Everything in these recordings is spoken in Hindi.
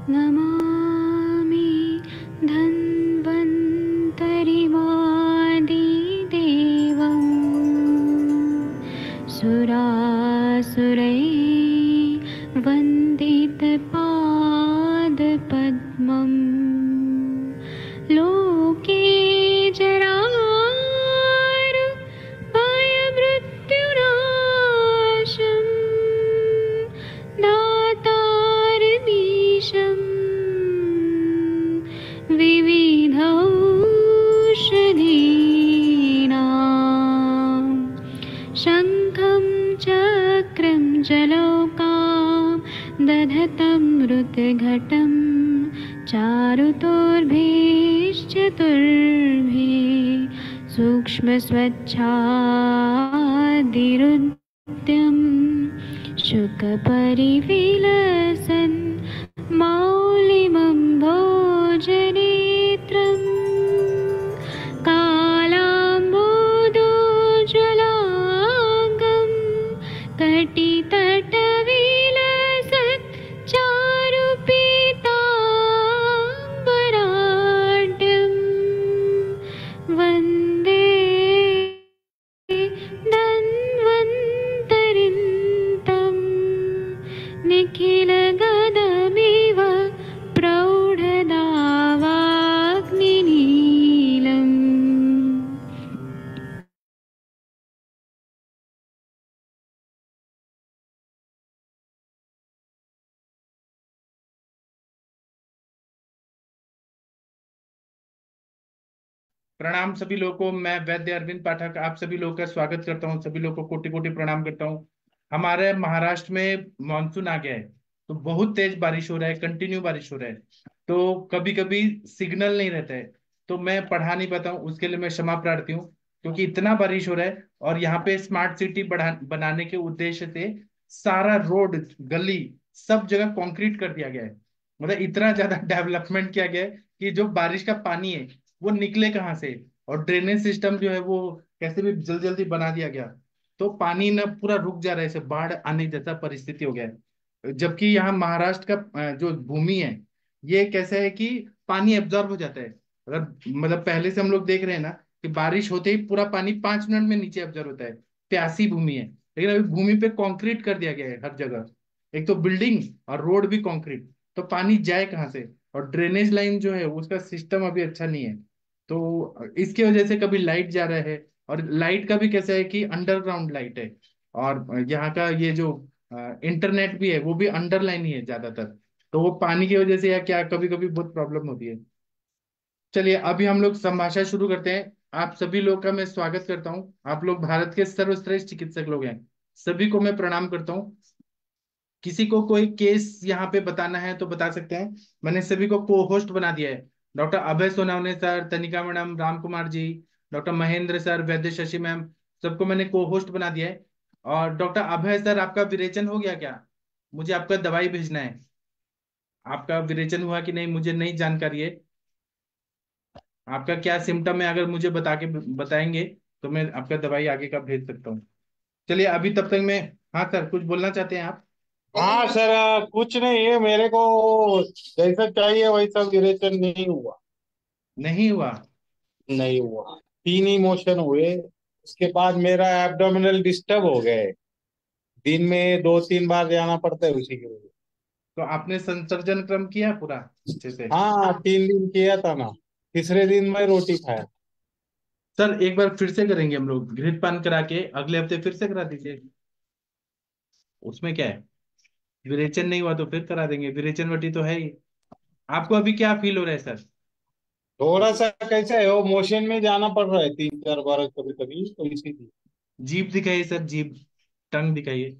नमामि धन्वन्तरिमादिदेवम् सुरासुरैर्वन्दितपादपद्मम् लोके जरामृत्युनाशम् दातारमीशम् विविधौषधीनां शङ्खं चक्रं जलौकां दधतं मृतघटं चारुतोर्भिश्चतुर्भिः सूक्ष्मस्वच्छादिरुद्यं शुकपरिविलसन् मौलिमं भोजनेत्रम् कालाम्बोदोज्ज्वलाङ्गं कटितटविलसत् चारुपीताम्बराढ्यं वन्दे धन्वन्तरिन्तं निखिलगदमिव प्रौढदावाग्निनीलम्। प्रणाम सभी लोगों को। मैं वैद्य अरविंद पाठक आप सभी लोगों का स्वागत करता हूं। सभी लोगों को कोटि कोटि प्रणाम करता हूं। हमारे महाराष्ट्र में मानसून आ गया है, तो बहुत तेज बारिश हो रहा है, कंटिन्यू बारिश हो रहा है। तो कभी कभी सिग्नल नहीं रहता है, तो मैं पढ़ा नहीं पाता हूँ, उसके लिए मैं क्षमा प्रार्थी हूँ। क्योंकि इतना बारिश हो रहा है और यहाँ पे स्मार्ट सिटी बनाने के उद्देश्य से सारा रोड, गली, सब जगह कंक्रीट कर दिया गया है। मतलब इतना ज्यादा डेवलपमेंट किया गया है कि जो बारिश का पानी है वो निकले कहाँ से। और ड्रेनेज सिस्टम जो है वो कैसे भी जल्दी जल्दी बना दिया गया, तो पानी ना पूरा रुक जा रहा है, ऐसे बाढ़ आने जैसा परिस्थिति हो गया है। जबकि यहाँ महाराष्ट्र का जो भूमि है, ये कैसा है कि पानी एब्जॉर्ब हो जाता है। अगर मतलब पहले से हम लोग देख रहे हैं ना कि बारिश होते ही पूरा पानी 5 मिनट में नीचे एब्जॉर्ब होता है। प्यासी भूमि है, लेकिन अभी भूमि पे कंक्रीट कर दिया गया है हर जगह। एक तो बिल्डिंग और रोड भी कंक्रीट, तो पानी जाए कहाँ से। और ड्रेनेज लाइन जो है उसका सिस्टम अभी अच्छा नहीं है। तो इसकी वजह से कभी लाइट जा रहा है। और लाइट का भी कैसा है कि अंडरग्राउंड लाइट है। और यहाँ का ये जो इंटरनेट भी है वो भी अंडरलाइन ही है ज्यादातर। तो वो पानी की वजह से या क्या कभी कभी बहुत प्रॉब्लम होती है। चलिए अभी हम लोग संभाषण शुरू करते हैं। आप सभी लोग का मैं स्वागत करता हूँ। आप लोग भारत के सर्वश्रेष्ठ चिकित्सक लोग हैं, सभी को मैं प्रणाम करता हूँ। किसी को कोई केस यहाँ पे बताना है तो बता सकते हैं। मैंने सभी को को होस्ट बना दिया है। डॉक्टर अभय सोनवने सर, तनिका madam, Ram Kumar ji, doctor Mahendra sir, वैद्य शशि मैम, सबको मैंने को होस्ट बना दिया है। और डॉक्टर अभय सर, आपका विरेचन हो गया क्या? मुझे आपका दवाई भेजना है। आपका विरेचन हुआ कि नहीं मुझे नहीं जानकारी है। आपका क्या सिम्टम है अगर मुझे बताएंगे तो मैं आपका दवाई आगे का भेज सकता हूँ। चलिए अभी तब तक मैं, हाँ सर कुछ बोलना चाहते हैं आप? हाँ सर, कुछ नहीं है मेरे को। जैसा चाहिए वैसा विरेचन नहीं हुआ। नहीं हुआ? नहीं हुआ। तीन ही मोशन हुए। उसके बाद मेरा एब्डोमिनल डिस्टर्ब हो गए। दिन में 2-3 बार जाना पड़ता है उसी के वजह। तो आपने संसर्जन क्रम किया पूरा अच्छे से? हाँ, 3 दिन किया था ना। तीसरे दिन मैं रोटी खाया। सर एक बार फिर से करेंगे हम लोग, घृतपान करा के अगले हफ्ते फिर से करा दीजिए। उसमें क्या है, विरेचन नहीं हुआ तो फिर करा देंगे, विरेचन वटी तो है ही। आपको अभी क्या फील हो रहा है सर? थोड़ा सा कैसा है, वो मोशन में जाना पड़ रहा है 3-4 बार कभी कभी, तो इसीलिए। जीभ दिखाइए सर, जीभ, टंग दिखाइए।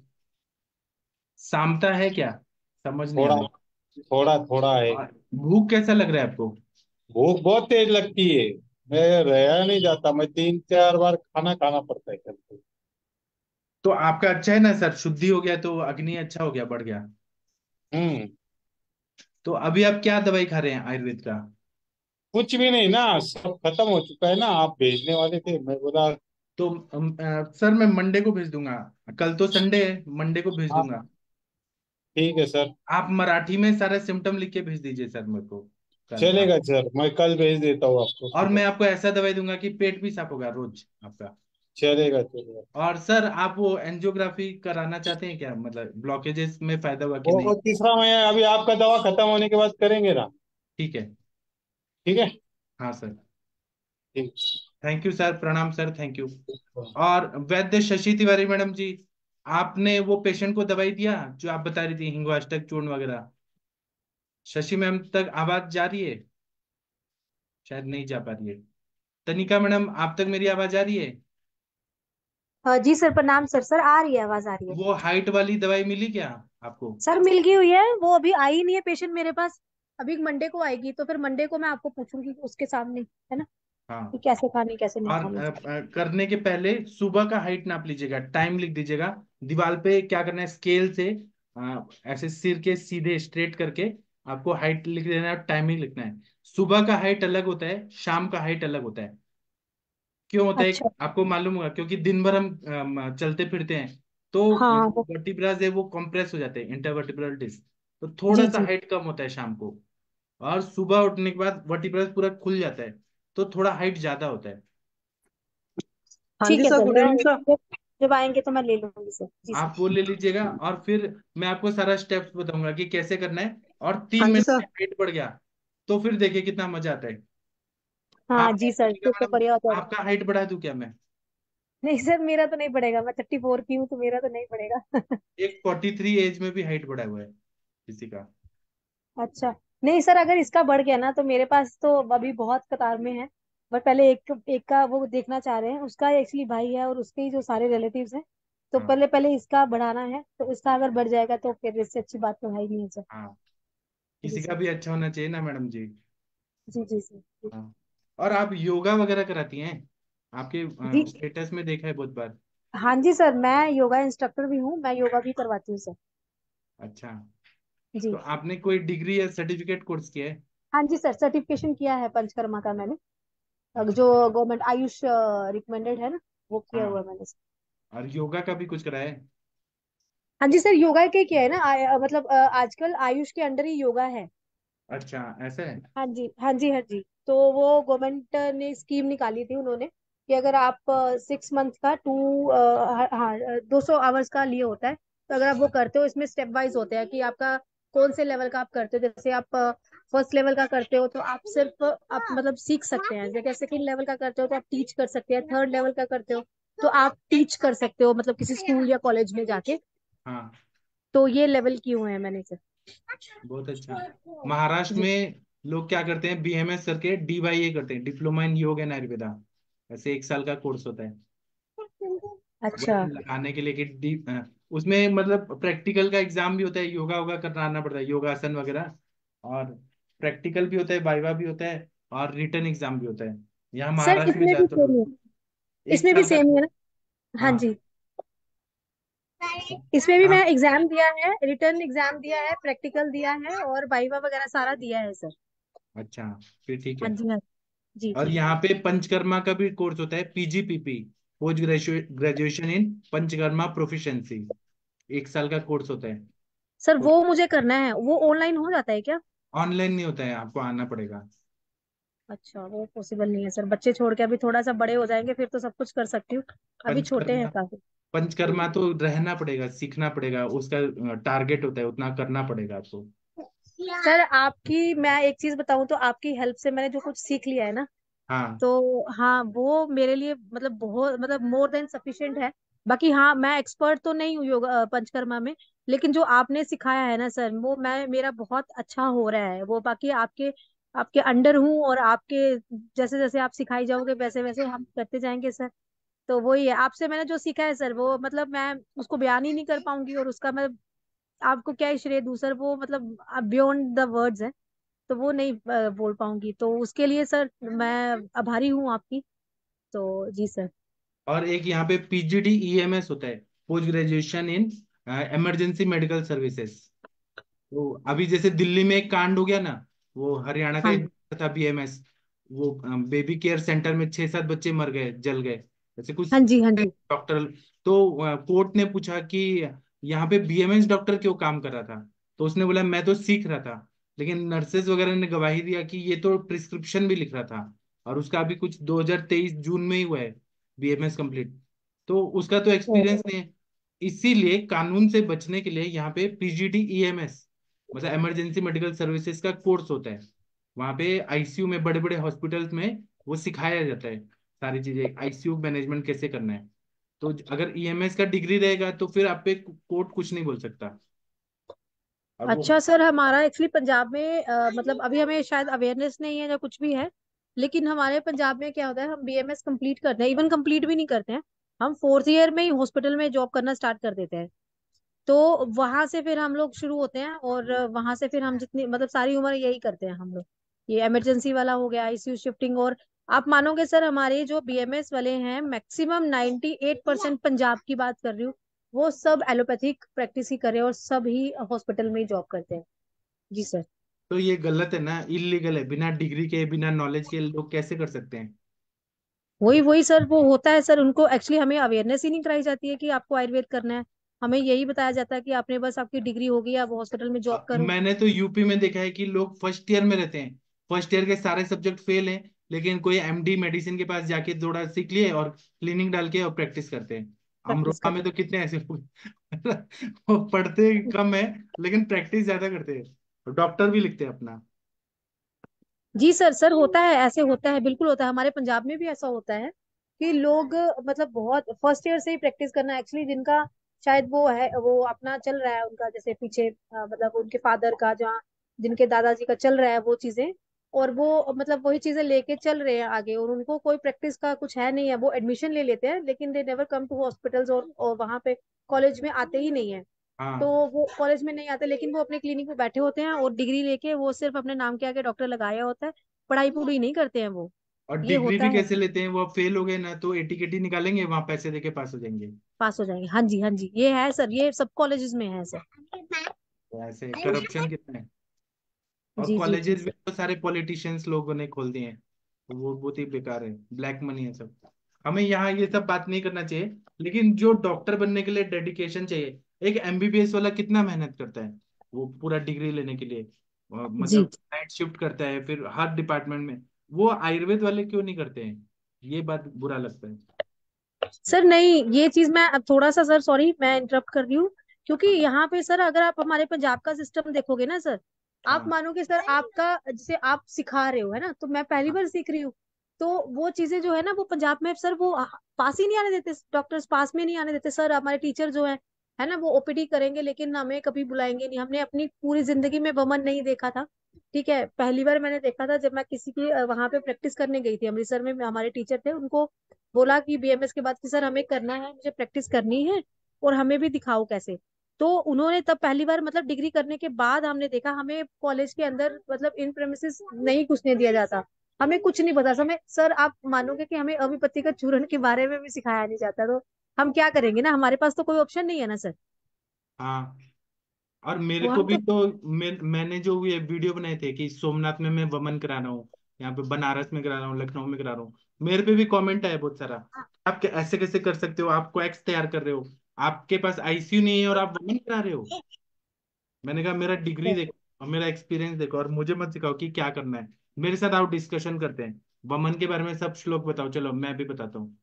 सामता है क्या? समझ नहीं आ थोड़ा रही। थोड़ा थोड़ा है। और भूख कैसा लग रहा है आपको? भूख बहुत तेज लगती है। मैं रहा नहीं जाता, मैं 3-4 बार खाना खाना पड़ता है कल। तो आपका अच्छा है ना सर, शुद्धि हो गया तो अग्नि अच्छा हो गया, बढ़ गया। हम्म। तो अभी आप क्या दवाई खा रहे हैं आयुर्वेद का? कुछ भी नहीं ना, सब खत्म हो चुका है ना। आप भेजने वाले थे, मैं बोला। तो सर मैं मंडे को भेज दूंगा। कल तो संडे है, मंडे को भेज हाँ, दूंगा। ठीक है सर। आप मराठी में सारे सिम्टम लिख के भेज दीजिए सर मेरे को कल। चलेगा सर, मैं कल भेज देता हूँ आपको और सुबह। मैं आपको ऐसा दवाई दूंगा कि पेट भी साफ होगा रोज आपका। चलेगा चलेगा। और सर आप वो एंजियोग्राफी कराना चाहते हैं क्या, मतलब ब्लॉकेजेस में फायदा हुआ कि नहीं? वो तीसरा महीना अभी आपका दवा खत्म होने के बाद करेंगे ना। ठीक है। ठीक है। हाँ सर। ठीक। थैंक यू सर, प्रणाम सर, थैंक यू। और वैद्य शशि तिवारी मैडम जी, आपने वो पेशेंट को दवाई दिया जो आप बता रही थी, हिंगवाष्टक चूर्ण वगैरह? शशि मैम तक आवाज जा रही है? शायद नहीं जा पा रही है। तनिका मैडम, आप तक मेरी आवाज आ रही है? जी सर, प्रणाम सर। सर आ रही है, आवाज आ रही है। वो हाइट वाली दवाई मिली क्या आपको? सर मिल गई हुई है, वो अभी आई ही नहीं है पेशेंट मेरे पास। अभी मंडे को आएगी, तो फिर मंडे को मैं आपको पूछूंगी उसके सामने, है ना, कि हाँ। कैसे खानी कैसे नहीं और खानी। करने के पहले सुबह का हाइट नाप लीजिएगा, टाइम लिख दीजिएगा दीवार पे। क्या करना है, स्केल से ऐसे सिर के सीधे स्ट्रेट करके आपको हाइट लिख देना है और टाइमिंग लिखना है। सुबह का हाइट अलग होता है, शाम का हाइट अलग होता है। क्यों होता है अच्छा। आपको मालूम होगा, क्योंकि दिन भर हम चलते फिरते हैं, तो हाँ वर्टिब्रास है वो कंप्रेस हो जाते हैं, इंटरवर्टिब्रल डिस्क। तो थोड़ा जी सा जी। हाइट कम होता है शाम को। और सुबह उठने के बाद वर्टिब्रल पूरा खुल जाता है, तो थोड़ा हाइट ज्यादा होता है। हाँ ठीक जी है सर, सर, गुड मैं इवनिंग सर। जब जब आएंगे तो मैं ले लूंगी सर। जी सर। आप वो ले लीजिएगा और फिर मैं आपको सारा स्टेप्स बताऊंगा कि कैसे करना है। और हाँ तीन जी महीने सर। में हाइट बढ़ गया तो फिर देखिए कितना मजा आता है। हाँ आप जी सर, ठीक है फिर तो मैडम, बढ़िया हो जाएगा। आपका हाइट बढ़ा दूं क्या मैं? नहीं सर, मेरा तो नहीं पड़ेगा, मैं 34 की हूँ, तो मेरा तो नहीं पड़ेगा। एक 43 एज में भी हाइट बढ़ा हुआ है किसी का। अच्छा। नहीं सर, अगर इसका बढ़ गया ना, तो मेरे पास तो अभी बहुत कतार में है। बट पहले एक एक का वो देखना चाह रहे हैं, उसका एक्चुअली भाई है और उसके ही जो सारे रिलेटिव्स हैं। तो हाँ। पहले पहले इसका बढ़ाना है, तो इसका अगर बढ़ जाएगा तो फिर इससे अच्छी बात तो है ही नहीं है सर। हाँ, जी किसी का सर। भी अच्छा होना चाहिए ना मैडम जी। जी जी सर। हाँ। और आप योगा वगैरह कराती हैं? आपके जी। स्टेटस में देखा है बहुत बार। हाँ जी सर, मैं योगा इंस्ट्रक्टर भी हूँ, मैं योगा भी करवाती हूँ सर। अच्छा। तो जी। आपने कोई डिग्री या सर्टिफिकेट कोर्स किया है? हाँ जी सर, सर्टिफिकेशन किया है पंचकर्मा का मैंने। जो अच्छा। गवर्नमेंट आयुष रिकमेंडेड है ना, वो किया हाँ। हुआ है मैंने सर। और योगा का भी कुछ कराया है? हाँ जी सर, योगा के किया है ना, मतलब आजकल आयुष के अंडर ही योगा है। अच्छा, ऐसा है। हाँ जी हाँ जी हाँ जी। तो वो गवर्नमेंट ने स्कीम निकाली थी उन्होंने, कि अगर आप 6 मंथ का हाँ 200 आवर्स का लिए होता है, तो अगर आप वो करते हो, इसमें स्टेप वाइज होते हैं कि आपका कौन से लेवल का आप करते हो। जैसे आप फर्स्ट लेवल का करते हो तो आप सिर्फ आप मतलब सीख सकते हैं। जैसे सेकंड लेवल का करते हो तो आप टीच कर सकते हैं। थर्ड लेवल का करते हो तो आप टीच कर सकते हो, मतलब किसी स्कूल या कॉलेज में जाके। हाँ। तो ये लेवल किए हुए हैं मैंने सर। बहुत अच्छा। महाराष्ट्र जी। में लोग क्या करते हैं, बीएमएस करके डीवाईए करते हैं, डिप्लोमा इन योग एंड आयुर्वेदा। ऐसे 1 साल का कोर्स होता है अच्छा। वही लगाने के लिए कि उसमें मतलब प्रैक्टिकल का एग्जाम भी होता है, योगा वोगा कराना पड़ता है, योगासन वगैरह। और प्रैक्टिकल भी होता है, वाइवा भी होता है, और रिटर्न एग्जाम भी होता है। यहाँ सर महाराष्ट्र में इसमें भी ज्यादातर सेम लोग है। एक इसमें भी साल का सेम ही है ना। हाँ हाँ। जी। इसमें भी मैं आप एग्जाम दिया है, रिटर्न एग्जाम दिया है, प्रैक्टिकल दिया है और वाइवा वगैरह सारा दिया है सर। अच्छा, फिर ठीक हाँ है। जी हाँ। जी और जी। यहाँ पे पंचकर्मा का भी कोर्स होता है, PGPP, post graduation in Panchakarma proficiency. 1 साल का कोर्स होता है। सर वो मुझे करना है, वो ऑनलाइन हो जाता है क्या? ऑनलाइन नहीं होता है, आपको आना पड़ेगा। अच्छा, वो पॉसिबल नहीं है सर। बच्चे छोड़ के अभी थोड़ा सा बड़े हो जाएंगे फिर तो सब कुछ कर सकती हूँ। अभी छोटे हैं पंचकर्मा, काफी। पंचकर्मा तो रहना पड़ेगा, सीखना पड़ेगा, उसका टारगेट होता है, उतना करना पड़ेगा आपको। सर आपकी मैं एक चीज बताऊं, तो आपकी हेल्प से मैंने जो कुछ सीख लिया है ना, हाँ। तो हाँ वो मेरे लिए मतलब बहुत मतलब मोर देन सफिशिएंट है। बाकी हाँ, मैं एक्सपर्ट तो नहीं हूँ योगा पंचकर्मा में, लेकिन जो आपने सिखाया है ना सर, वो मैं मेरा बहुत अच्छा हो रहा है वो। बाकी आपके आपके अंडर हूँ, और आपके जैसे जैसे आप सिखाई जाओगे वैसे वैसे हम करते जाएंगे सर। तो वही है, आपसे मैंने जो सीखा है सर, वो मतलब मैं उसको बयान ही नहीं कर पाऊंगी, और उसका मैं आपको क्या ही श्रेय दूं सर। वो मतलब बियॉन्ड द वर्ड्स है, तो वो नहीं बोल पाऊंगी। तो उसके लिए सर मैं आभारी हूँ आपकी। तो जी सर। और एक यहाँ पे पीजीडी ईएमएस होता है, post graduation in emergency medical services. तो अभी जैसे दिल्ली में एक कांड हो गया ना, वो हरियाणा का हाँ एक था बीएमएस, वो बेबी केयर सेंटर में 6-7 बच्चे मर गए, जल गए, ऐसे कुछ हाँ जी हाँ जी। डॉक्टर। तो कोर्ट ने पूछा कि यहाँ पे बीएमएस डॉक्टर क्यों काम कर रहा था? तो उसने बोला मैं तो सीख रहा था, लेकिन नर्सेज वगैरह ने गवाही दिया कि ये तो प्रिस्क्रिप्शन भी लिख रहा था, और उसका अभी कुछ 2023 जून में ही हुआ है बीएमएस कंप्लीट, तो उसका तो एक्सपीरियंस नहीं है। इसीलिए कानून से बचने के लिए यहाँ पे पीजीडी ईएमएस, मतलब इमरजेंसी मेडिकल सर्विसेज का कोर्स होता है। वहाँ पे आईसीयू में, बड़े बड़े हॉस्पिटल्स में वो सिखाया जाता है सारी चीजें, आईसीयू मैनेजमेंट कैसे करना है। तो अगर ईएमएस का डिग्री रहेगा तो फिर आप पे कोर्ट कुछ नहीं बोल सकता। और वो अच्छा सर, हमारा एक्चुअली पंजाब में मतलब अभी हमें शायद अवेयरनेस नहीं है या कुछ भी है, लेकिन हमारे पंजाब में क्या होता है, हम बीएमएस कंप्लीट करते हैं, इवन कंप्लीट भी नहीं करते हैं, हम फोर्थ ईयर में ही हॉस्पिटल में जॉब करना स्टार्ट कर देते हैं। तो वहां से फिर हम लोग शुरू होते हैं, और वहां से फिर हम जितनी मतलब सारी उम्र यही करते हैं हम लोग। ये इमरजेंसी वाला हो गया, आईसीयू शिफ्टिंग, और आप मानोगे सर, हमारे जो बीएमएस वाले हैं मैक्सिमम 98% पंजाब की बात कर रही हूँ, वो सब एलोपैथिक प्रैक्टिस ही कर रहे हैं और सब ही हॉस्पिटल में ही जॉब करते हैं। जी सर। तो ये गलत है ना, इलीगल है, बिना डिग्री के बिना नॉलेज के लोग कैसे कर सकते हैं? वही वही सर, वो होता है सर, उनको एक्चुअली हमें अवेयरनेस ही नहीं कराई जाती है कि आपको आयुर्वेद करना है। हमें यही बताया जाता है कि आपने बस आपकी डिग्री होगी, आप हॉस्पिटल में जॉब करो। मैंने तो यूपी में देखा है कि लोग फर्स्ट ईयर में रहते हैं, फर्स्ट ईयर के सारे सब्जेक्ट फेल हैं, लेकिन कोई एमडी मेडिसिन के पास जाके थोड़ा सीख लिए और क्लिनिक डाल के और प्रैक्टिस करते हैं। प्रैक्टिस अमरोहा में करते तो कितने ऐसे लोग वो पढ़ते कम है लेकिन प्रैक्टिस ज्यादा करते हैं, डॉक्टर भी लिखते हैं अपना। जी सर, सर होता है, ऐसे होता है, बिल्कुल होता है, हमारे पंजाब में भी ऐसा होता है कि लोग मतलब बहुत फर्स्ट ईयर से ही प्रैक्टिस करना, एक्चुअली जिनका शायद वो है, वो अपना चल रहा है उनका, जैसे पीछे मतलब उनके फादर का, जहाँ जिनके दादाजी का चल रहा है वो चीजें, और वो मतलब वही चीजें लेके चल रहे हैं आगे, और उनको कोई प्रैक्टिस का कुछ है नहीं है, वो एडमिशन ले लेते हैं लेकिन they never come to hospitals, और वहां पे कॉलेज में आते ही नहीं है। तो हाँ, वो कॉलेज में नहीं आते, लेकिन वो अपने क्लिनिक में बैठे होते हैं और डिग्री लेके वो सिर्फ अपने नाम के आगे डॉक्टर लगाया होता है, पढ़ाई पूरी नहीं करते हैं वो। और ये डिग्री होता भी है। कैसे लेते हैं? वो अब फेल हो गए ना तो एटीकेटी निकालेंगे, वहां पैसे देके पास हो जाएंगे। पास हो जाएंगे, हाँ जी हाँ जी, ये है सर, ये सब कॉलेजेस में है सर। तो ऐसे करप्शन कितना है। और जी जी जी कॉलेजेस भी सर। तो सारे पॉलिटिशियंस लोगों ने खोल दिए हैं, तो वो बहुत ही बेकार है, ब्लैक मनी है सब। हमें यहाँ ये सब बात नहीं करना चाहिए, लेकिन जो डॉक्टर बनने के लिए डेडिकेशन चाहिए, एक एमबीबीएस वाला कितना मेहनत करता है वो पूरा डिग्री लेने के लिए, जी मतलब नाइट शिफ्ट करता है फिर हर डिपार्टमेंट में। वो आयुर्वेद वाले क्यों नहीं करते हैं? ये बात बुरा लगता है। सर, नहीं ये चीज मैं अब थोड़ा सा, सर सॉरी मैं इंटरप्ट कर रही हूँ, क्योंकि हाँ, यहाँ पे सर अगर आप हमारे पंजाब का सिस्टम देखोगे ना सर, आप हाँ, मानोगे सर, आपका जैसे आप सिखा रहे हो है ना, तो मैं पहली हाँ, बार सीख रही हूँ, तो वो चीजें जो है ना, वो पंजाब में सर वो पास ही नहीं आने देते, डॉक्टर्स पास में नहीं आने देते सर, हमारे टीचर जो है ना, वो ओपीडी करेंगे लेकिन हमें कभी बुलाएंगे नहीं। हमने अपनी पूरी जिंदगी में वमन नहीं देखा था। ठीक है, पहली बार मैंने देखा था जब मैं किसी की वहां पे प्रैक्टिस करने गई थी अमृतसर में, हमारे टीचर थे, उनको बोला कि बीएमएस के बाद कि सर हमें करना है, मुझे प्रैक्टिस करनी है और हमें भी दिखाओ कैसे। तो उन्होंने तब पहली बार मतलब डिग्री करने के बाद हमने देखा, हमें कॉलेज के अंदर मतलब इन प्रेमिसेस नहीं घुसने दिया जाता, हमें कुछ नहीं पता हमें सर, आप मानोगे कि हमें अभिपत्ति का चूर्ण के बारे में भी सिखाया नहीं जाता, तो हम क्या करेंगे ना, हमारे पास तो कोई ऑप्शन नहीं है ना सर। हाँ। और मेरे वो को हम भी तो। तो मैंने जो ये वीडियो बनाए थे कि सोमनाथ में मैं वमन करा रहा हूँ, यहाँ पे बनारस में करा रहा हूँ, लखनऊ में करा रहा हूँ, मेरे पे भी कमेंट आया बहुत सारा, आप ऐसे कैसे कर सकते हो, आप कोएक्स तैयार कर रहे हो, आपके पास आईसीयू नहीं है और आप वमन करा रहे हो। मैंने कहा मेरा डिग्री देखो और मेरा एक्सपीरियंस देखो, और मुझे मत सिखाओ कि क्या करना है। मेरे साथ आओ, डिस्कशन करते हैं, वमन के बारे में सब श्लोक बताओ, चलो मैं भी बताता हूँ।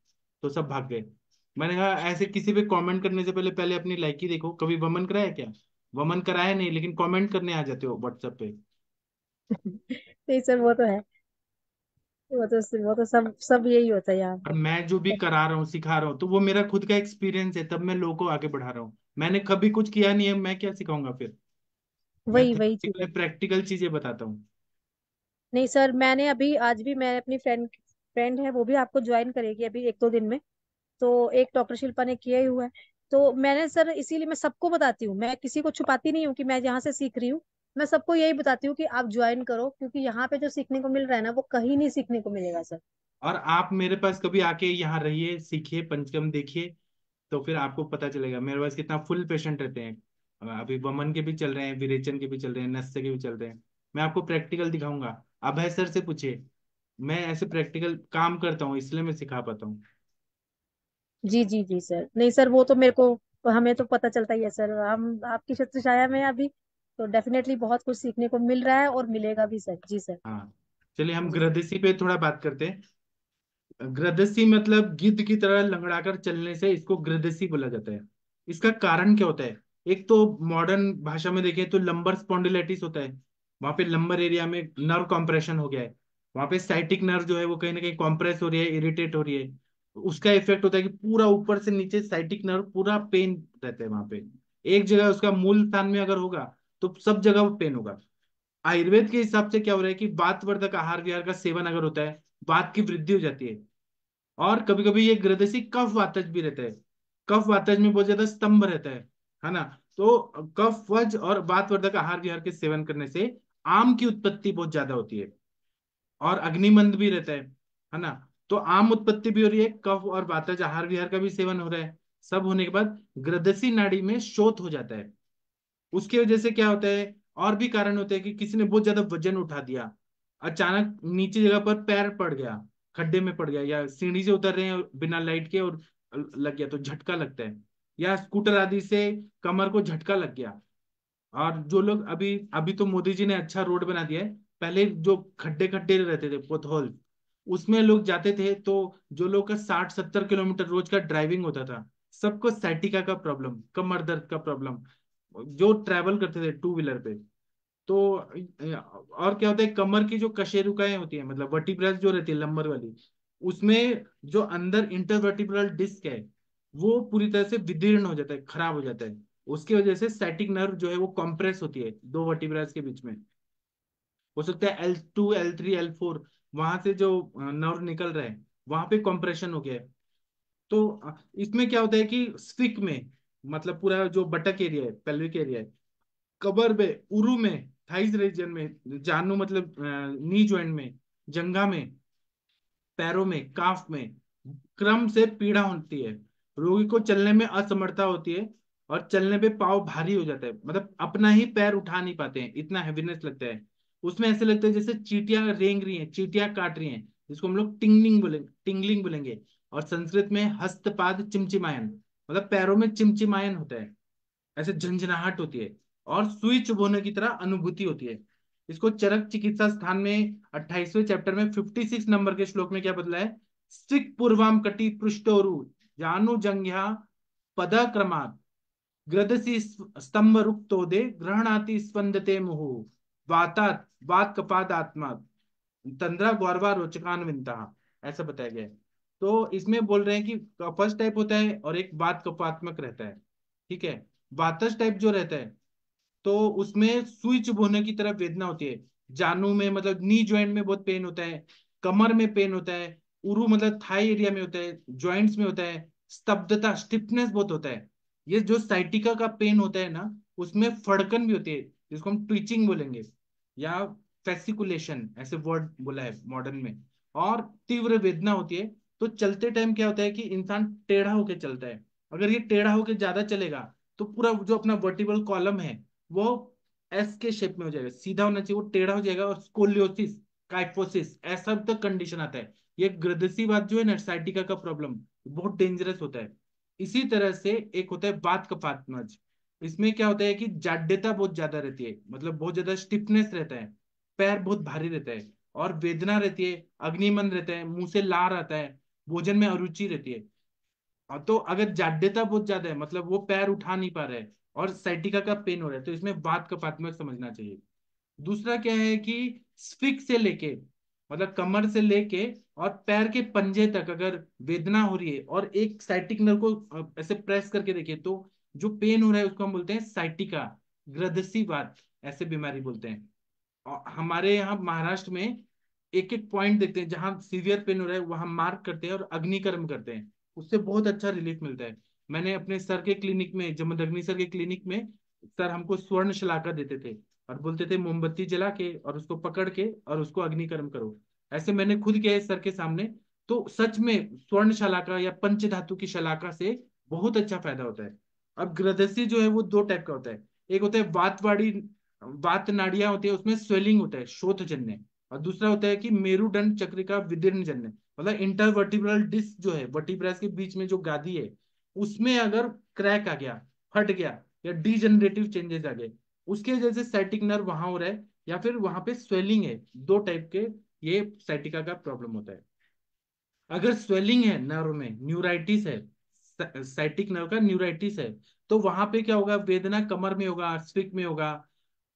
तो सब भाग गए। मैंने कहा ऐसे किसी पे कमेंट करने से पहले पहले अपनी लाइकी देखो, कभी वमन कराया क्या? वमन कराया नहीं, लेकिन कमेंट करने आ जाते हो व्हाट्सएप पे। नहीं सर, वो तो है, वो तो सब सब यही होता है यहाँ और पे। मैं जो भी करा रहा हूँ सिखा रहा हूँ तो वो मेरा खुद का एक्सपीरियंस है, तब मैं लोगों को आगे बढ़ा रहा हूँ। मैंने कभी कुछ किया नहीं है, मैं क्या सिखाऊंगा फिर? मैं वही वही चीज है। प्रैक्टिकल चीजें बताता हूँ। नहीं सर, मैंने अभी आज भी, मैं अपनी फ्रेंड फ्रेंड है, वो भी आपको ज्वाइन करेगी अभी एक दो दिन में, तो एक डॉक्टर शिल्पा ने किया ही हुआ है, तो मैंने सर इसीलिए मैं सबको बताती हूँ, मैं किसी को छुपाती नहीं हूँ कि मैं यहाँ से सीख रही हूँ, मैं सबको यही बताती हूँ कि आप ज्वाइन करो, क्योंकि यहाँ पे जो सीखने को मिल रहा है ना, वो कहीं नहीं सीखने को मिलेगा सर। और आप मेरे पास कभी आके यहाँ रहिए, सीखिए, पंचकर्म देखिए, तो फिर आपको पता चलेगा मेरे पास कितना फुल पेशेंट रहते हैं। अभी वमन के भी चल रहे हैं, विरेचन के भी चल रहे हैं, नस्य के भी चल रहे हैं। मैं आपको प्रैक्टिकल दिखाऊंगा। अभय सर से पूछिए, मैं ऐसे प्रैक्टिकल काम करता हूँ इसलिए मैं सिखा पाता हूँ। जी जी जी सर, नहीं सर वो तो मेरे को हमें तो पता चलता ही है सर, हम आपकी छत्र छाया में हैं अभी, तो डेफिनेटली बहुत कुछ सीखने को मिल रहा है और मिलेगा भी सर। जी सर। हाँ, चलिए हम जी सर। ग्रदसी पे थोड़ा बात करते हैं। ग्रदसी मतलब गिद्ध की तरह लंगड़ाकर चलने से इसको ग्रदसी बोला जाता है। इसका कारण क्या होता है? एक तो मॉडर्न भाषा में देखें तो लंबर स्पॉन्डिलाइटिस होता है, वहां पे लंबर एरिया में नर्व कॉम्प्रेशन हो गया है, वहां पे साइटिक नर्व जो है वो कहीं ना कहीं कॉम्प्रेस हो रही है, इरिटेट हो रही है। उसका इफेक्ट होता है कि पूरा ऊपर से नीचे साइटिक नर्व पूरा पेन रहता है वहां पे। एक जगह उसका मूल स्थान में अगर होगा तो सब जगह वो पेन होगा। आयुर्वेद के हिसाब से क्या हो रहा है कि वातवर्धक आहार विहार का सेवन अगर होता है, वात की वृद्धि हो जाती है। और कभी कभी ये ग्रदसी कफ वातज भी रहता है। कफ वातज में बहुत ज्यादा स्तंभ रहता है ना। तो कफ वज और वातवर्धक आहार विहार के सेवन करने से आम की उत्पत्ति बहुत ज्यादा होती है, और अग्निमंद भी रहता है ना। तो आम उत्पत्ति भी हो रही है, कफ और वातज आहार विहार का भी सेवन हो रहा है। सब होने के बाद ग्रदसी नाड़ी में शोथ हो जाता है। उसकी वजह से क्या होता है, और भी कारण होते हैं कि किसी ने बहुत ज्यादा वजन उठा दिया, अचानक नीचे जगह पर पैर पड़ गया, खड्डे में पड़ गया, या सीढ़ी से उतर रहे हैं बिना लाइट के और लग गया तो झटका लगता है, या स्कूटर आदि से कमर को झटका लग गया। और जो लोग अभी अभी तो मोदी जी ने अच्छा रोड बना दिया है, पहले जो खड्डे खड्डे रहते थे पोथहोल, उसमें लोग जाते थे। तो जो लोग का 60-70 किलोमीटर रोज का ड्राइविंग होता था, सबको साइटिका का प्रॉब्लम, कमर दर्द का प्रॉब्लम, जो ट्रैवल करते थे टू व्हीलर पे। तो और क्या होता है, कमर की जो कशेरुकाएं होती है, मतलब वर्टिब्रल्स जो रहती है लंबर वाली, उसमें जो अंदर इंटरवर्टिब्रल डिस्क है वो पूरी तरह से विदीर्ण हो जाता है, खराब हो जाता है। उसकी वजह से सैटिक नर्व जो है वो कंप्रेस होती है दो वर्टिब्रल्स के बीच में। हो सकता है L2 L3 L4 वहां से जो नर्व निकल रहे हैं वहां पे कंप्रेशन हो गया है। तो इसमें क्या होता है कि स्फिक में, मतलब पूरा जो बटक एरिया है, पेल्विक एरिया है, कबर में, उरु में, थाइस रीजन में, जानू मतलब नी जॉइंट में, जंघा में, पैरों में, काफ में क्रम से पीड़ा होती है। रोगी को चलने में असमर्थता होती है, और चलने पे पाँव भारी हो जाता है, मतलब अपना ही पैर उठा नहीं पाते हैं, इतना हैवीनेस लगता है। उसमें ऐसे लगता है जैसे चींटियां रेंग रही हैं, चींटियां काट रही हैं, जिसको हम लोग टिंगलिंग बोलेंगे। और संस्कृत में हस्तपाद चिमचिमायन, मतलब पैरों में चिमचिमायन होता है, ऐसे झंझनाहट होती है, और सुई चुभोने की तरह अनुभूति होती है। इसको चरक चिकित्सा स्थान में 28वें चैप्टर में 56 नंबर के श्लोक में क्या बदला है? स्टिक पूर्वाम कटी पृष्ठोरु जानु जंघ्या पद क्रमात् ग्रदसी स्तंभ रुक्तोदे ग्रहणाति स्पंदते मुहु वातात वात कपाद आत्मा तंद्रा गौरवा रोचकान विनता, ऐसा बताया गया है। तो इसमें बोल रहे हैं कि फर्स्ट टाइप होता है और एक वात कपात्मक रहता है। ठीक है। वातज टाइप जो रहता है तो उसमें सुई चुभोने की तरफ वेदना होती है। जानू में मतलब नी जॉइंट में बहुत पेन होता है, कमर में पेन होता है, उरु मतलब थाई एरिया में होता है, जॉइंट्स में होता है, स्तब्धता स्टिफनेस बहुत होता है। ये जो साइटिका का पेन होता है ना, उसमें फड़कन भी होती है, जिसको हम ट्विचिंग बोलेंगे, या फेसिकुलेशन ऐसे वर्ड बोला है मॉडर्न में। और तीव्र वेदना होती है। तो चलते टाइम क्या होता है कि इंसान टेढ़ा होके चलता है। अगर ये टेढ़ा होके ज्यादा चलेगा तो पूरा जो अपना वर्टिबल कॉलम है वो एस के शेप में हो जाएगा, सीधा होना चाहिए, वो टेढ़ा हो जाएगा, और स्कोलियोसिस, काइफोसिस ऐसा तक कंडीशन आता है। ये ग्रदसीवाद जो है ना, साइटिका का प्रॉब्लम बहुत डेंजरस होता है। इसी तरह से एक होता है वात कफात्मज। इसमें क्या होता है कि जाड्यता बहुत ज्यादा रहती है, मतलब बहुत ज्यादा स्टिफनेस रहता है, पैर बहुत भारी रहता है, और वेदना रहती है, अग्निमन रहता है, मुंह से लार आता है, भोजन में अरुचि रहती है। तो अगर जाड्यता बहुत ज्यादा है, मतलब वो पैर उठा नहीं पा रहे हैं, और साइटिका का पेन हो रहा है, तो इसमें वात कफात्मक समझना चाहिए। दूसरा क्या है कि स्फिक से लेके, मतलब कमर से लेके और पैर के पंजे तक अगर वेदना हो रही है, और एक साइटिक नर्व को ऐसे प्रेस करके देखिए, तो जो पेन हो रहा है उसको हम बोलते हैं साइटिका, ग्रदसी वात, ऐसे बीमारी बोलते हैं। और हमारे यहाँ महाराष्ट्र में एक एक पॉइंट देखते हैं जहां सीवियर पेन हो रहा है, वहां मार्क करते हैं और अग्निकर्म करते हैं, उससे बहुत अच्छा रिलीफ मिलता है। मैंने अपने सर के क्लिनिक में, जमदग्नि सर के क्लिनिक में, सर हमको स्वर्ण शलाका देते थे और बोलते थे मोमबत्ती जला के और उसको पकड़ के और उसको अग्निकर्म करो। ऐसे मैंने खुद किया है सर के सामने। तो सच में स्वर्ण शलाका या पंच धातु की शलाका से बहुत अच्छा फायदा होता है। अब ग्रदसी जो है वो दो टाइप का होता है। एक होता है वातवाड़ी, वात नाड़ियां होती है, उसमें स्वेलिंग होता है, शोथ जन्य। और दूसरा होता है कि मेरुदंड चक्र का विदीर्ण जन्य, मतलब इंटरवर्टिब्रल डिस्क जो है, वर्टिब्रास के बीच में जो गादी है, उसमें अगर क्रैक आ गया, फट गया, या डीजनरेटिव चेंजेस आ गए, उसके वजह से साइटिक नर्व वहां हो रहा है, या फिर वहां पे स्वेलिंग है, दो टाइप के ये साइटिका का प्रॉब्लम होता है। अगर स्वेलिंग है नर्व में, न्यूराइटिस है, साइटिक नर्व का न्यूराइटिस है, तो वहां पे क्या होगा, वेदना कमर में होगा, स्फिक में होगा,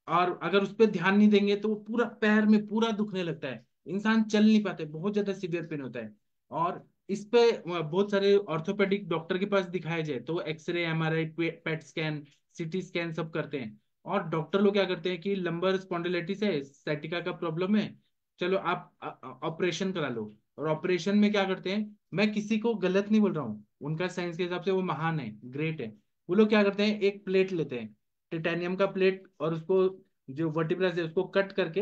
और अगर उस पर ध्यान नहीं देंगे तो वो पूरा पैर में पूरा दुखने लगता है, इंसान चल नहीं पाते, बहुत ज्यादा सीवियर पेन होता है। और इस पे बहुत सारे ऑर्थोपेडिक डॉक्टर के पास दिखाया जाए तो x ray, MRI, PET scan, CT scan सब करते हैं। और डॉक्टर लोग क्या करते हैं कि लंबर स्पॉन्डिलाइटिस है, साइटिका का प्रॉब्लम है, चलो आप ऑपरेशन करा लो। और ऑपरेशन में क्या करते हैं, मैं किसी को गलत नहीं बोल रहा हूँ, उनका साइंस के हिसाब से वो महान है, ग्रेट है। वो लोग क्या करते हैं, एक प्लेट लेते हैं, टिटेनियम का प्लेट, और उसको जो वर्टिब्रस है उसको कट करके,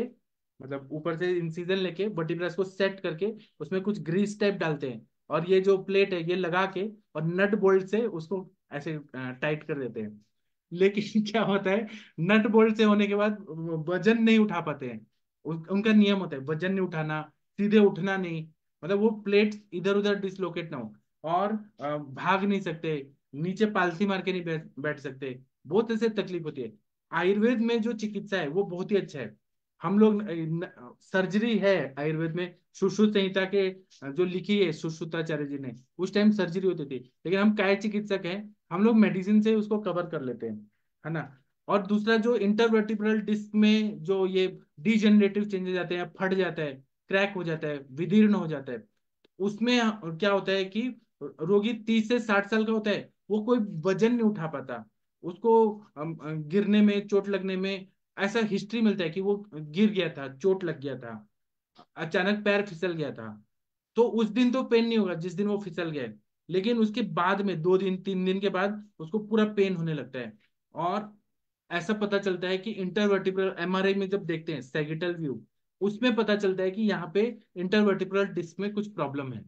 मतलब ऊपर से इंसिजन लेके वर्टिब्रस को सेट करके उसमें कुछ ग्रीस टाइप डालते हैं, और ये जो प्लेट है ये लगा के और नट बोल्ट से उसको ऐसे टाइट कर देते हैं। लेकिन क्या होता है, नट बोल्ट से होने के बाद वजन नहीं उठा पाते हैं। उनका नियम होता है वजन नहीं उठाना, सीधे उठना नहीं, मतलब वो प्लेट इधर उधर डिसलोकेट ना हो, और भाग नहीं सकते, नीचे पालथी मार के नहीं बैठ सकते, बहुत ऐसे तकलीफ होती है। आयुर्वेद में जो चिकित्सा है वो बहुत ही अच्छा है। हम लोग सर्जरी है आयुर्वेद में, सुश्रुत संहिता के जो लिखी है सुश्रुताचार्य जी ने, उस टाइम सर्जरी होती थी, लेकिन हम काय चिकित्सक हैं, हम लोग मेडिसिन से उसको कवर कर लेते हैं, है ना। और दूसरा जो इंटरवर्टिब्रल डिस्क में जो ये डिजेनरेटिव चेंजेस आते हैं, फट जाता है, क्रैक हो जाता है, विदीर्ण हो जाता है, उसमें क्या होता है कि रोगी 30 से 60 साल का होता है, वो कोई वजन नहीं उठा पाता, उसको गिरने में, चोट लगने में ऐसा हिस्ट्री मिलता है कि वो गिर गया था, चोट लग गया था, अचानक पैर फिसल गया था, तो उस दिन तो पेन नहीं होगा जिस दिन वो फिसल गया है, लेकिन उसके बाद में 2 दिन 3 दिन के बाद उसको पूरा पेन होने लगता है। और ऐसा पता चलता है कि इंटरवर्टिब्रल एमआरआई में जब देखते हैं सैगिटल व्यू, उसमें पता चलता है कि यहाँ पे इंटरवर्टिब्रल डिस्क में कुछ प्रॉब्लम है,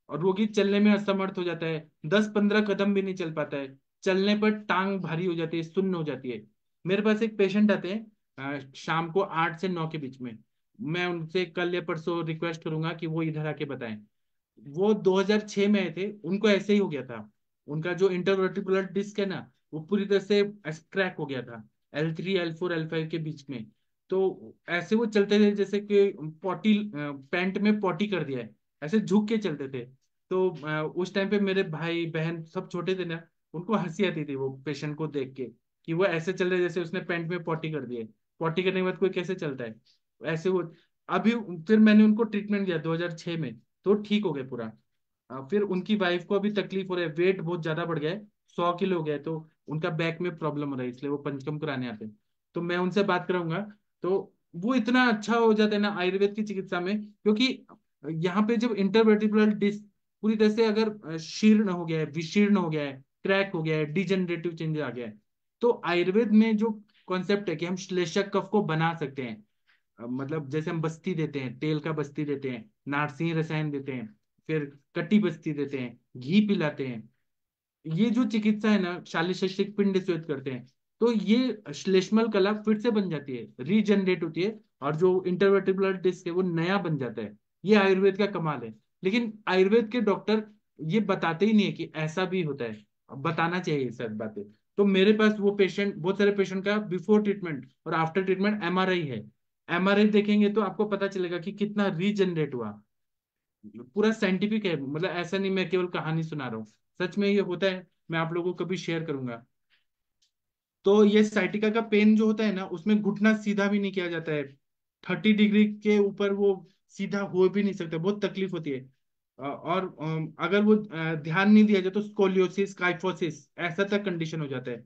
और रोगी चलने में असमर्थ हो जाता है, 10-15 कदम भी नहीं चल पाता है, चलने पर टांग भारी हो जाती है, सुन्न हो जाती है। मेरे पास एक पेशेंट आते हैं शाम को 8 से 9 के बीच में, मैं उनसे कल या परसों रिक्वेस्ट करूंगा कि वो इधर आके बताएं। वो 2006 में आए थे, उनको ऐसे ही हो गया था, उनका जो इंटरवर्टिब्रल डिस्क है ना, वो पूरी तरह से क्रैक हो गया था, L3 L4 L5 के बीच में। तो ऐसे वो चलते थे जैसे कि पॉटी, पैंट में पॉटी कर दिया है, ऐसे झुक के चलते थे। तो उस टाइम पे मेरे भाई बहन सब छोटे थे ना, उनको हंसी आती थी वो पेशेंट को देख के, कि वो ऐसे चल रहे जैसे उसने पैंट में पॉटी कर दी है, पॉटी करने के बाद कोई कैसे चलता है, ऐसे वो। अभी फिर मैंने उनको ट्रीटमेंट दिया 2006 में, तो ठीक हो गए पूरा। फिर उनकी वाइफ को अभी तकलीफ हो रहा है, वेट बहुत ज्यादा बढ़ गया है, 100 किलो हो गया है, तो उनका बैक में प्रॉब्लम हो रहा है, इसलिए वो पंचकर्म कराने आते हैं। तो मैं उनसे बात कराऊंगा, तो वो इतना अच्छा हो जाता है ना आयुर्वेद की चिकित्सा में, क्योंकि यहाँ पे जब इंटरवर्टिब्रल डिस्क पूरी तरह से अगर शीर्ण हो गया है, विशीर्ण हो गया है, क्रैक हो गया है, डिजनरेटिव चेंज आ गया है, तो आयुर्वेद में जो कॉन्सेप्ट है कि हम श्लेषक कफ को बना सकते हैं, मतलब जैसे हम बस्ती देते हैं, तेल का बस्ती देते हैं, नारसिंह रसायन देते हैं, फिर कटी बस्ती देते हैं, घी पिलाते हैं, ये जो चिकित्सा है ना, शालीशैक्षिक पिंड स्वेद करते हैं, तो ये श्लेष्मल कला फिर से बन जाती है, रीजनरेट होती है, और जो इंटरवर्टिब्रल डिस्क है वो नया बन जाता है। ये आयुर्वेद का कमाल है। लेकिन आयुर्वेद के डॉक्टर ये बताते ही नहीं है कि ऐसा भी होता है, अब बताना चाहिए ये सब बातें। तो मेरे पास वो पेशेंट, बहुत सारे पेशेंट का बिफोर ट्रीटमेंट और आफ्टर ट्रीटमेंट एमआरआई है, एमआरआई देखेंगे तो आपको पता चलेगा कि कितना रीजनरेट हुआ, पूरा साइंटिफिक है, मतलब ऐसा नहीं मैं केवल कहानी सुना रहा हूँ, सच में ये होता है, मैं आप लोगों को कभी शेयर करूंगा। तो ये साइटिका का पेन जो होता है ना, उसमें घुटना सीधा भी नहीं किया जाता है, 30 डिग्री के ऊपर वो सीधा हो भी नहीं सकता, बहुत तकलीफ होती है। और अगर वो ध्यान नहीं दिया जाए तो स्कोलियोसिस, काइफोसिस ऐसा तक कंडीशन हो जाता है।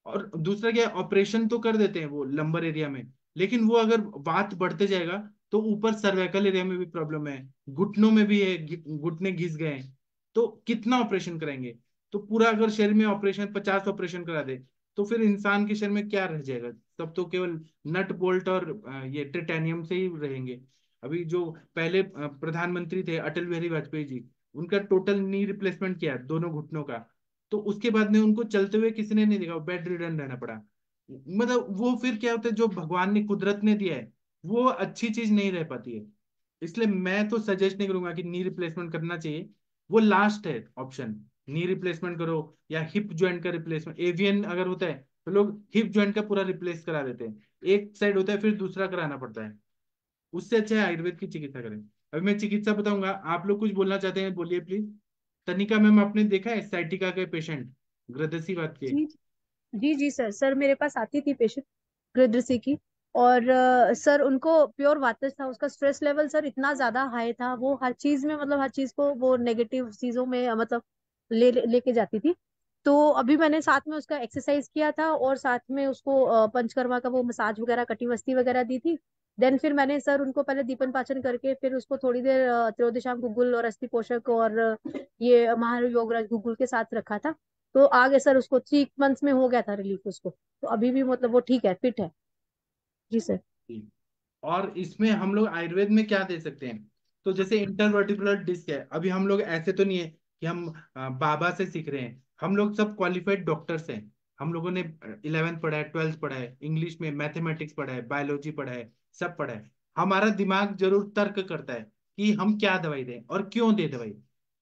और दूसरा क्या है, ऑपरेशन तो कर देते हैं वो लंबर एरिया में, लेकिन वो अगर बात बढ़ते जाएगा तो ऊपर सर्वाइकल एरिया में भी प्रॉब्लम है, घुटनों में भी है, घुटने घिस गए हैं, तो कितना ऑपरेशन कराएंगे। तो पूरा अगर शरीर में ऑपरेशन, 50 ऑपरेशन करा दे, तो फिर इंसान के शरीर में क्या रह जाएगा, तब तो केवल नट बोल्ट और ये टिटेनियम से ही रहेंगे। अभी जो पहले प्रधानमंत्री थे अटल बिहारी वाजपेयी जी, उनका टोटल नी रिप्लेसमेंट किया दोनों घुटनों का, तो उसके बाद में उनको चलते हुए किसी ने नहीं देखा, बेड रिडन रहना पड़ा। मतलब वो फिर क्या होता है, जो भगवान ने कुदरत ने दिया है वो अच्छी चीज नहीं रह पाती है। इसलिए मैं तो सजेस्ट नहीं करूंगा कि नी रिप्लेसमेंट करना चाहिए, वो लास्ट है ऑप्शन, नी रिप्लेसमेंट करो, या हिप जॉइंट का रिप्लेसमेंट, एवियन अगर होता है तो लोग हिप जॉइंट का पूरा रिप्लेस करा देते हैं, एक साइड होता है फिर दूसरा कराना पड़ता है। उससे अच्छा है आयुर्वेद की चिकित्सा करें। अभी मैं चिकित्सा बताऊंगा, आप लोग कुछ बोलना चाहते हैं, बोलिए प्लीज। तनिका मैम, आपने देखा है साइटिका के पेशेंट गृहदसी के? जी जी जी सर, सर मेरे पास आती थी पेशेंट गृहदृषि की। और सर उनको प्योर वातज था, उसका स्ट्रेस लेवल सर इतना ज्यादा हाई था, वो हर चीज में मतलब हर चीज को वो नेगेटिव चीजों में मतलब लेके जाती थी। तो अभी मैंने साथ में उसका एक्सरसाइज किया था और साथ में उसको पंचकर्मा का वो मसाज वगैरह कटिमस्ती वगैरह दी थी। देन फिर मैंने सर उनको पहले दीपन पाचन करके फिर उसको थोड़ी देर त्रियोदशाम गुग्गुल और अस्थि पोषक और ये महायोगराज गुग्गुल के साथ रखा था। तो आगे सर उसको 3 मंथ्स में हो गया था रिलीफ उसको। तो अभी भी मतलब वो ठीक है, फिट है। जी सर। ठीक। और इसमें हम लोग आयुर्वेद में क्या दे सकते हैं? तो जैसे इंटरवर्टिब्रल डिस्क है, अभी हम लोग ऐसे तो नहीं है कि हम बाबा से सीख रहे हैं, हम लोग सब क्वालिफाइड डॉक्टर्स हैं। हम लोगों ने 11th पढ़ा है, 12th पढ़ा है, इंग्लिश में मैथमेटिक्स पढ़ा है, बायोलॉजी पढ़ा है, सब पढ़ा है। हमारा दिमाग जरूर तर्क करता है कि हम क्या दवाई दें और क्यों दें दवाई,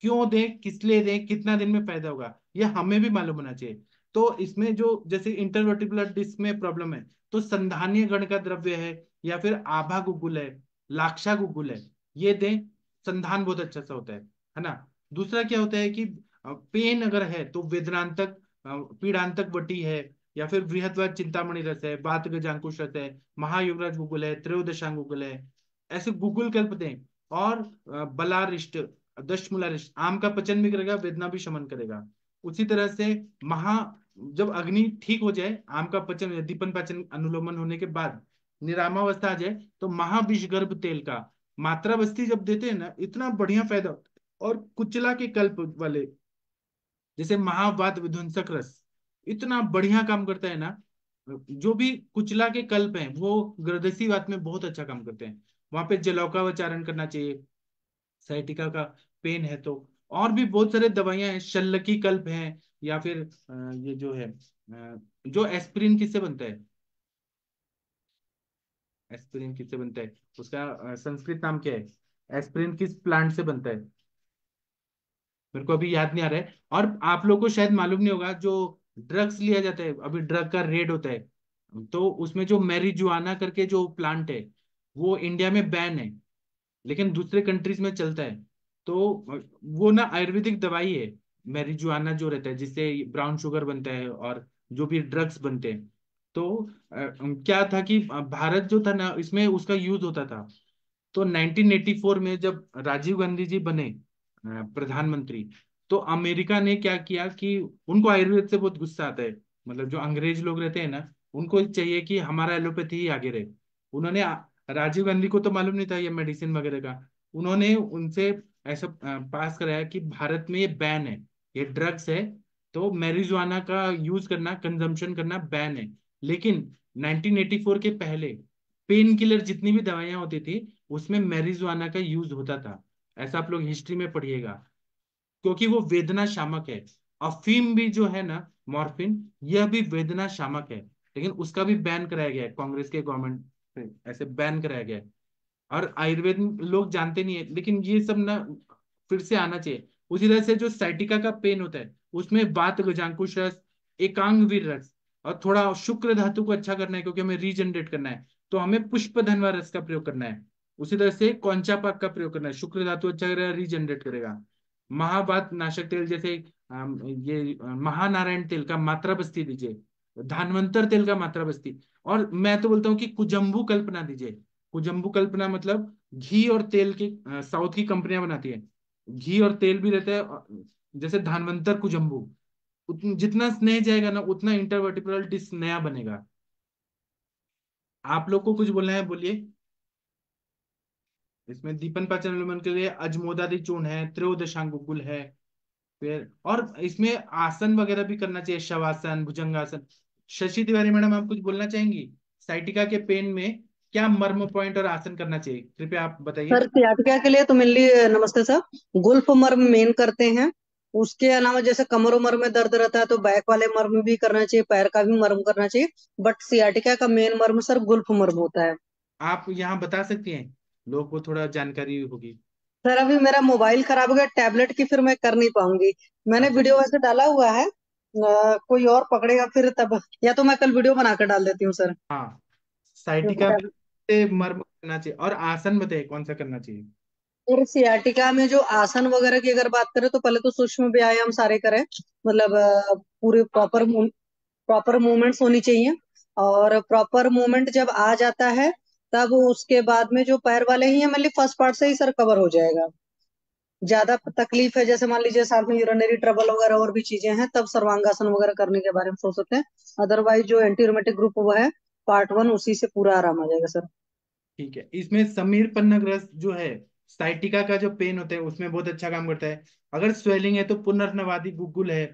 क्यों दें, किस लिए दें, कितना दिन में फायदा होगा, ये हमें भी मालूम होना चाहिए। तो इसमें जो जैसे इंटरवर्टिब्रल डिस्क में प्रॉब्लम है, तो संधानीय गण का द्रव्य है, या फिर आभा गुग्गुल है, लाक्षा गुग्गुल है, ये दें। संधान बहुत अच्छा सा होता है ना। दूसरा क्या होता है कि पेन अगर है तो वेदनांतक, पीड़ांतक वटी है, या फिर बृहद्वाद चिंतामणि रस है, बात गजांकुश रस है, महायुवराज गुग्गुल है, त्रयोदशांग गुग्गुल है, ऐसे गुग्गुल कल्प दें। और बलारिष्ट, दशमूलारिष्ट, आम का पचन भी करेगा, वेदना भी शमन करेगा। उसी तरह से महा, जब अग्नि ठीक हो जाए, आम का पचन दीपन पाचन अनुलोमन होने के बाद निरामावस्था आ जाए, तो महाविषगर्भ तेल का मात्रा बस्ती जब देते हैं ना, इतना बढ़िया फायदा होता है। और कुचला के कल्प वाले, जैसे महावात विध्वंसक रस, इतना बढ़िया काम करता है ना। जो भी कुचला के कल्प हैं वो ग्रदसी वात में बहुत अच्छा काम करते हैं। वहां पे जलौकावचारण करना चाहिए, साइटिका का पेन है तो। और भी बहुत सारे दवाइयां हैं, शल्लकी कल्प हैं, या फिर ये जो है जो एस्पिरिन किससे बनता है, एस्पिरिन किससे बनता है, उसका संस्कृत नाम क्या है, एस्पिरिन किस प्लांट से बनता है, मेरे को अभी याद नहीं आ रहा है। और आप लोग को शायद मालूम नहीं होगा, जो ड्रग्स लिया जाता है, अभी ड्रग का रेड होता है, तो उसमें जो मैरिजुआना करके जो प्लांट है, वो इंडिया में बैन है, लेकिन दूसरे कंट्रीज में चलता है। तो वो ना आयुर्वेदिक दवाई है, मैरिजुआना जो रहता है, जिससे ब्राउन शुगर बनता है और जो भी ड्रग्स बनते हैं। तो क्या था कि भारत जो था ना, इसमें उसका यूज होता था। तो 1984 में जब राजीव गांधी जी बने प्रधानमंत्री, तो अमेरिका ने क्या किया कि उनको आयुर्वेद से बहुत गुस्सा आता है। मतलब जो अंग्रेज लोग रहते हैं ना, उनको चाहिए कि हमारा एलोपैथी ही आगे रहे। उन्होंने राजीव गांधी को तो मालूम नहीं था ये मेडिसिन वगैरह का, उन्होंने उनसे ऐसा पास कराया कि भारत में ये बैन है, ये ड्रग्स है, तो मैरिजुआना का यूज करना, कंजम्पशन करना बैन है। लेकिन 1984 के पहले पेन किलर जितनी भी दवाइयां होती थी, उसमें मैरिजुआना का यूज होता था। ऐसा आप लोग हिस्ट्री में पढ़िएगा, क्योंकि वो वेदना शामक है। अफीम भी जो है ना, मॉर्फिन, यह भी वेदना शामक है, लेकिन उसका भी बैन कराया गया है कांग्रेस के गवर्नमेंट से, ऐसे बैन कराया गया है। और आयुर्वेद लोग जानते नहीं है, लेकिन ये सब ना फिर से आना चाहिए। उसी तरह से जो साइटिका का पेन होता है, उसमें वात गजांकुश रस, एकांग वीर रस, और थोड़ा शुक्र धातु को अच्छा करना है, क्योंकि हमें रीजनरेट करना है, तो हमें पुष्प धनवा रस का प्रयोग करना है। उसी तरह से कौंचा पाक का प्रयोग करना है, शुक्र धातु अच्छा करेगा, रीजनरेट करेगा। महावात नाशक तेल, जैसे ये महानारायण तेल का मात्रा बस्ती दीजिए, धानवंतर तेल का मात्रा बस्ती। और मैं तो बोलता हूँ कि कुजम्बू कल्पना दीजिए। कुजम्बू कल्पना मतलब घी और तेल की, साउथ की कंपनियां बनाती है, घी और तेल भी रहता है, जैसे धानवंतर कुजम्बू। जितना स्नेह जाएगा ना, उतना इंटरवर्टिब्रल डिस्क नया बनेगा। आप लोग को कुछ बोलना है, बोलिए। इसमें दीपन पाचन अनुलोमन के लिए अजमोदादि चूर्ण है, त्रयोदशांग गुग्गुल है, फिर और इसमें आसन वगैरह भी करना चाहिए, शवासन, भुजंगासन। शशि तिवारी मैडम, आप कुछ बोलना चाहेंगी? साइटिका के पेन में क्या मर्म पॉइंट और आसन करना चाहिए, कृपया आप सर बताइए। सियाटिका के लिए तो मेनली, नमस्ते सर, गुल्फ मर्म मेन करते हैं। उसके अलावा जैसे कमर उमर में दर्द रहता है तो बैक वाले मर्म भी करना चाहिए, पैर का भी मर्म करना चाहिए। बट सियाटिका का मेन मर्म सर गुल्फ मर्म होता है। आप यहाँ बता सकती हैं, लोगों को थोड़ा जानकारी होगी। सर अभी मेरा मोबाइल खराब हो गया टैबलेट की, फिर मैं कर नहीं पाऊंगी। मैंने अच्छा। वीडियो वैसे डाला हुआ है, कोई और पकड़ेगा फिर तब, या तो मैं कल वीडियो बना कर डाल देती हूँ सर। हाँ, साइटिका क्योंकि पे मर्म करना चाहिए। और आसन बताइए कौन सा करना चाहिए। और सियाटिका में जो आसन वगैरह की अगर बात करें तो पहले तो सूक्ष्म व्यायाम सारे करें, मतलब पूरे प्रॉपर मूवमेंट्स होनी चाहिए। और प्रॉपर मूवमेंट जब आ जाता है तब उसके बाद में जो पैर वाले ही है, मतलब फर्स्ट पार्ट से ही सर कवर हो जाएगा। ज्यादा तकलीफ है जैसे मान लीजिए साथ में यूरिनरी ट्रबल वगैरह और भी चीजें हैं, तब सर्वांगासन वगैरह करने के बारे में सोच सकते हैं। अदरवाइज जो एंटी रोमेटिक ग्रुप वो है पार्ट वन, उसी से पूरा आराम आ जाएगा सर। ठीक है, इसमें समीर पन्नाग्रस्त जो है, साइटिका का जो पेन होता है उसमें बहुत अच्छा काम करता है। अगर स्वेलिंग है तो पुनर्नवादी गुग्गुल है।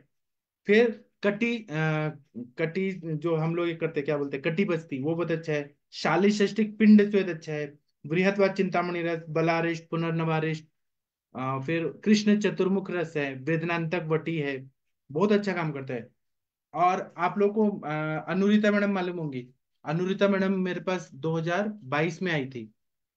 फिर कटी जो हम लोग ये करते हैं, क्या बोलते हैं, कटी बस्ती, वो बहुत अच्छा है। शालीषष्टिक पिंड स्वेद अच्छा है। बृहत्वा चिंतामणि रस, बलारिष्ट, पुनर्नवारिष्ट, फिर कृष्ण चतुर्मुख रस है, वेदनांतक वटी है, बहुत अच्छा काम करता है। और आप लोग को अनुरिता मैडम मालूम होंगी। अनुरिता मैडम मेरे पास 2022 में आई थी।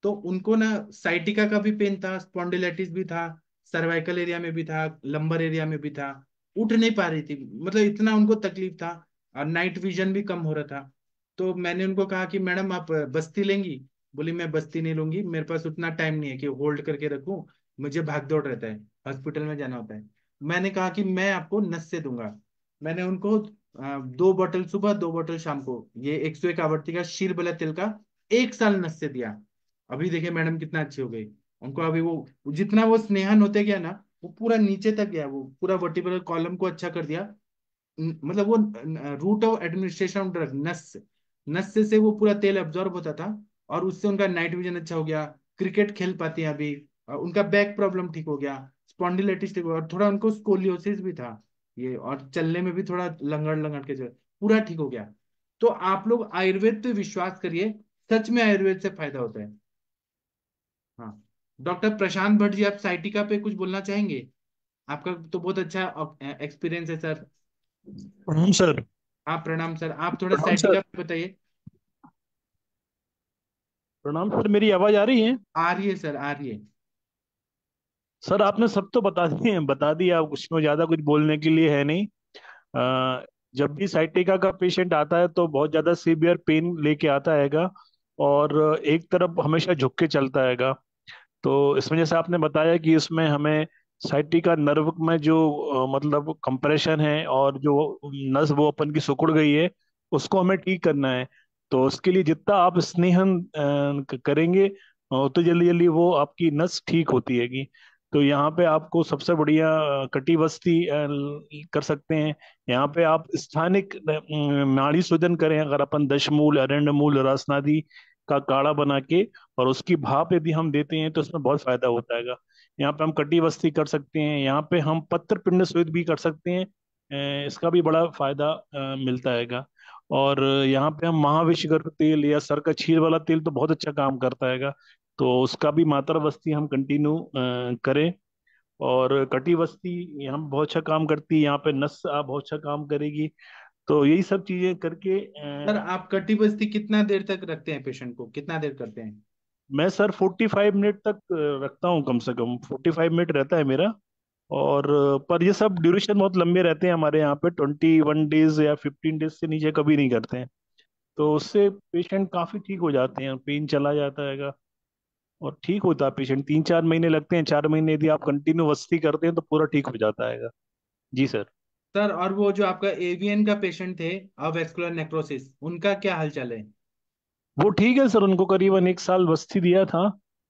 तो उनको ना साइटिका का भी पेन था, स्पॉन्डिलाइटिस भी था, सर्वाइकल एरिया में भी था, लंबर एरिया में भी था। उठ नहीं पा रही थी, मतलब इतना उनको तकलीफ था। और नाइट विजन भी कम हो रहा था। तो मैंने उनको कहा कि मैडम आप बस्ती लेंगी। बोली मैं बस्ती नहीं लूंगी, मेरे पास उतना टाइम नहीं है कि होल्ड करके रखूं। मुझे भाग दौड़ रहता है, हॉस्पिटल में जाना होता है। मैंने कहा कि मैं आपको नस से दूंगा। मैंने उनको 2 बोतल सुबह, 2 बोतल शाम को, ये 101 आवृत्ति का शीर बला तेल का 1 साल नस से दिया। अभी देखिए मैडम कितना अच्छी हो गई। उनको अभी वो जितना वो स्नेहन होते गया ना, वो पूरा नीचे तक गया, वो पूरा वर्टिब्रल कॉलम को अच्छा कर दिया। मतलब वो route of administration of drug, नस से वो पूरा तेल एब्जॉर्ब होता था। और उससे उनका नाइट विजन अच्छा हो गया। क्रिकेट खेल पाती हैं अभी। उनका बैक प्रॉब्लम ठीक हो गया। स्पॉन्डिलाइटिस ठीक हो गया, और थोड़ा उनको स्कोलियोसिस भी था ये, और चलने में भी थोड़ा लंगड़ लंगड़ के जो पूरा ठीक हो गया। तो आप लोग आयुर्वेद पे विश्वास करिए, सच में आयुर्वेद से फायदा होता है। हाँ। डॉक्टर प्रशांत भट्ट जी, आप साइटिका पे कुछ बोलना चाहेंगे? आपका तो बहुत अच्छा एक्सपीरियंस है सर। प्रणाम सर। आप प्रणाम सर, आप थोड़ा प्रणाम सर। साइटिका पे बताइए। प्रणाम सर, मेरी आवाज आ रही है? आ रही है सर, आ रही है। सर आपने सब तो बता दिया, उसमें ज्यादा कुछ बोलने के लिए है नहीं। अ, जब भी साइटिका का पेशेंट आता है तो बहुत ज्यादा सीवियर पेन लेके आता हैगा, और एक तरफ हमेशा झुक के चलता हैगा। तो इसमें जैसे आपने बताया कि इसमें हमें साइटिका नर्व में जो मतलब कंप्रेशन है, और जो नस वो अपन की सिकुड़ गई है, उसको हमें ठीक करना है। तो उसके लिए जितना आप स्नेहन करेंगे, तो जल्दी जल्दी वो आपकी नस ठीक होती हैगी। तो यहाँ पे आपको सबसे बढ़िया कटी बस्ती कर सकते हैं। यहाँ पे आप स्थानिक नाड़ी शोधन करें, अगर अपन दशमूल, अरंडमूल, रासनादी का काढ़ा बना के और उसकी भाप यदि हम देते हैं तो उसमें बहुत फायदा होता है। यहाँ पे हम कटी बस्ती कर सकते हैं, यहाँ पे हम पत्र पिंड स्वेद भी कर सकते हैं। इसका भी बड़ा फायदा मिलता हैगा। और यहाँ पे हम महाविषगर्भ तेल या सर का छील वाला तेल तो बहुत अच्छा काम करता हैगा। तो उसका भी मात्रा बस्ती हम कंटिन्यू करें। और कटी बस्ती यहाँ पे बहुत अच्छा काम करती है, यहाँ पे नस बहुत अच्छा काम करेगी। तो यही सब चीजें करके सर आप कटी बस्ती कितना देर तक रखते हैं, पेशेंट को कितना देर करते हैं? मैं सर 45 मिनट तक रखता हूँ, कम से कम 45 मिनट रहता है मेरा। और पर ये सब ड्यूरेशन बहुत लंबे रहते हैं हमारे यहाँ पे, 21 डेज या 15 डेज से नीचे कभी नहीं करते हैं। तो उससे पेशेंट काफी ठीक हो जाते हैं, पेन चला जाता हैगा और ठीक होता है पेशेंट। 3-4 महीने लगते हैं, 4 महीने यदि आप कंटिन्यू वस्ती करते हैं तो पूरा ठीक हो जाता हैगा। जी सर। सर और वो जो आपका एवीएन का पेशेंट थे, अवेस्कुलर नेक्रोसिस, उनका क्या हालचाल है? वो ठीक है सर, उनको करीबन 1 साल बस्ती दिया था,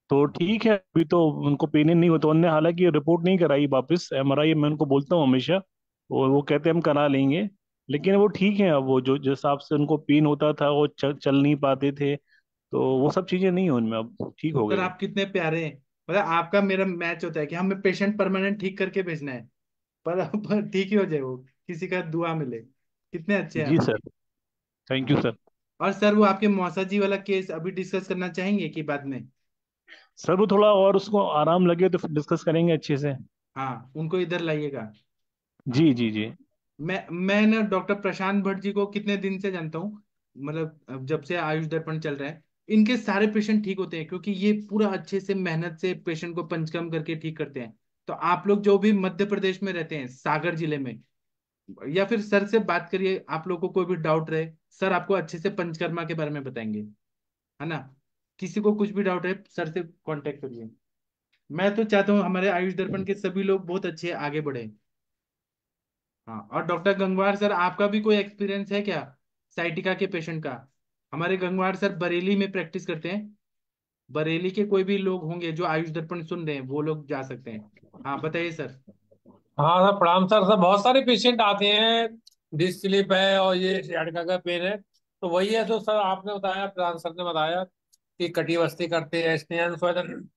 तो ठीक है अभी तो। उनको पेन नहीं होता, उनने हालांकि रिपोर्ट नहीं कराई वापस, एमआरआई मैं उनको बोलता हूँ हमेशा, वो कहते हैं हम करा लेंगे। लेकिन वो ठीक है, अब वो जो जिस हिसाब से उनको पेन होता था, वो चल नहीं पाते थे, तो वो सब चीजें नहीं है उनमें, अब ठीक हो सर गए वो। आप कितने प्यारे हैं। मतलब आपका मेरा मैच होता है कि हमें पेशेंट परमानेंट ठीक करके भेजना है। पर ठीक ही हो जाए वो, किसी का दुआ मिले। कितने अच्छे हैं जी आप। सर। Thank you sir. और सर वो आपके मौसा जी वाला केस अभी डिस्कस करना चाहेंगे कि बाद में? सर वो थोड़ा और उसको आराम लगे तो फिर डिस्कस करेंगे अच्छे से। हाँ, उनको इधर लाइएगा। हाँ। जी जी जी। मैं ना डॉक्टर प्रशांत भट्ट जी को कितने दिन से जानता हूँ, मतलब अब जब से आयुष दर्पण चल रहा है। इनके सारे पेशेंट ठीक होते हैं, क्योंकि ये पूरा अच्छे से मेहनत से पेशेंट को पंचकर्म करके ठीक करते हैं। तो आप लोग जो भी मध्य प्रदेश में रहते हैं, सागर जिले में, या फिर सर से बात करिए, आप लोग को कोई भी डाउट रहे, सर आपको अच्छे से पंचकर्मा के बारे में बताएंगे, है ना। किसी को कुछ भी डाउट है, सर से कांटेक्ट करिए। मैं तो चाहता हूँ हमारे आयुष दर्पण के सभी लोग बहुत अच्छे आगे बढ़े। हाँ, और डॉक्टर गंगवार सर, आपका भी कोई एक्सपीरियंस है क्या साइटिका के पेशेंट का? हमारे गंगवार सर बरेली में प्रैक्टिस करते हैं। बरेली के कोई भी लोग होंगे जो आयुष दर्पण सुन रहे हैं, वो लोग जा सकते हैं। हाँ, बताइए सर। हाँ सर, प्रणाम सर। सर बहुत सारे पेशेंट आते हैं, डिस्क स्लिप है और ये sciatica का पेन है। तो वही है जो सर आपने बताया, प्रधान सर ने बताया कि कटिबस्ती करते हैं, स्नेहन स्वेदन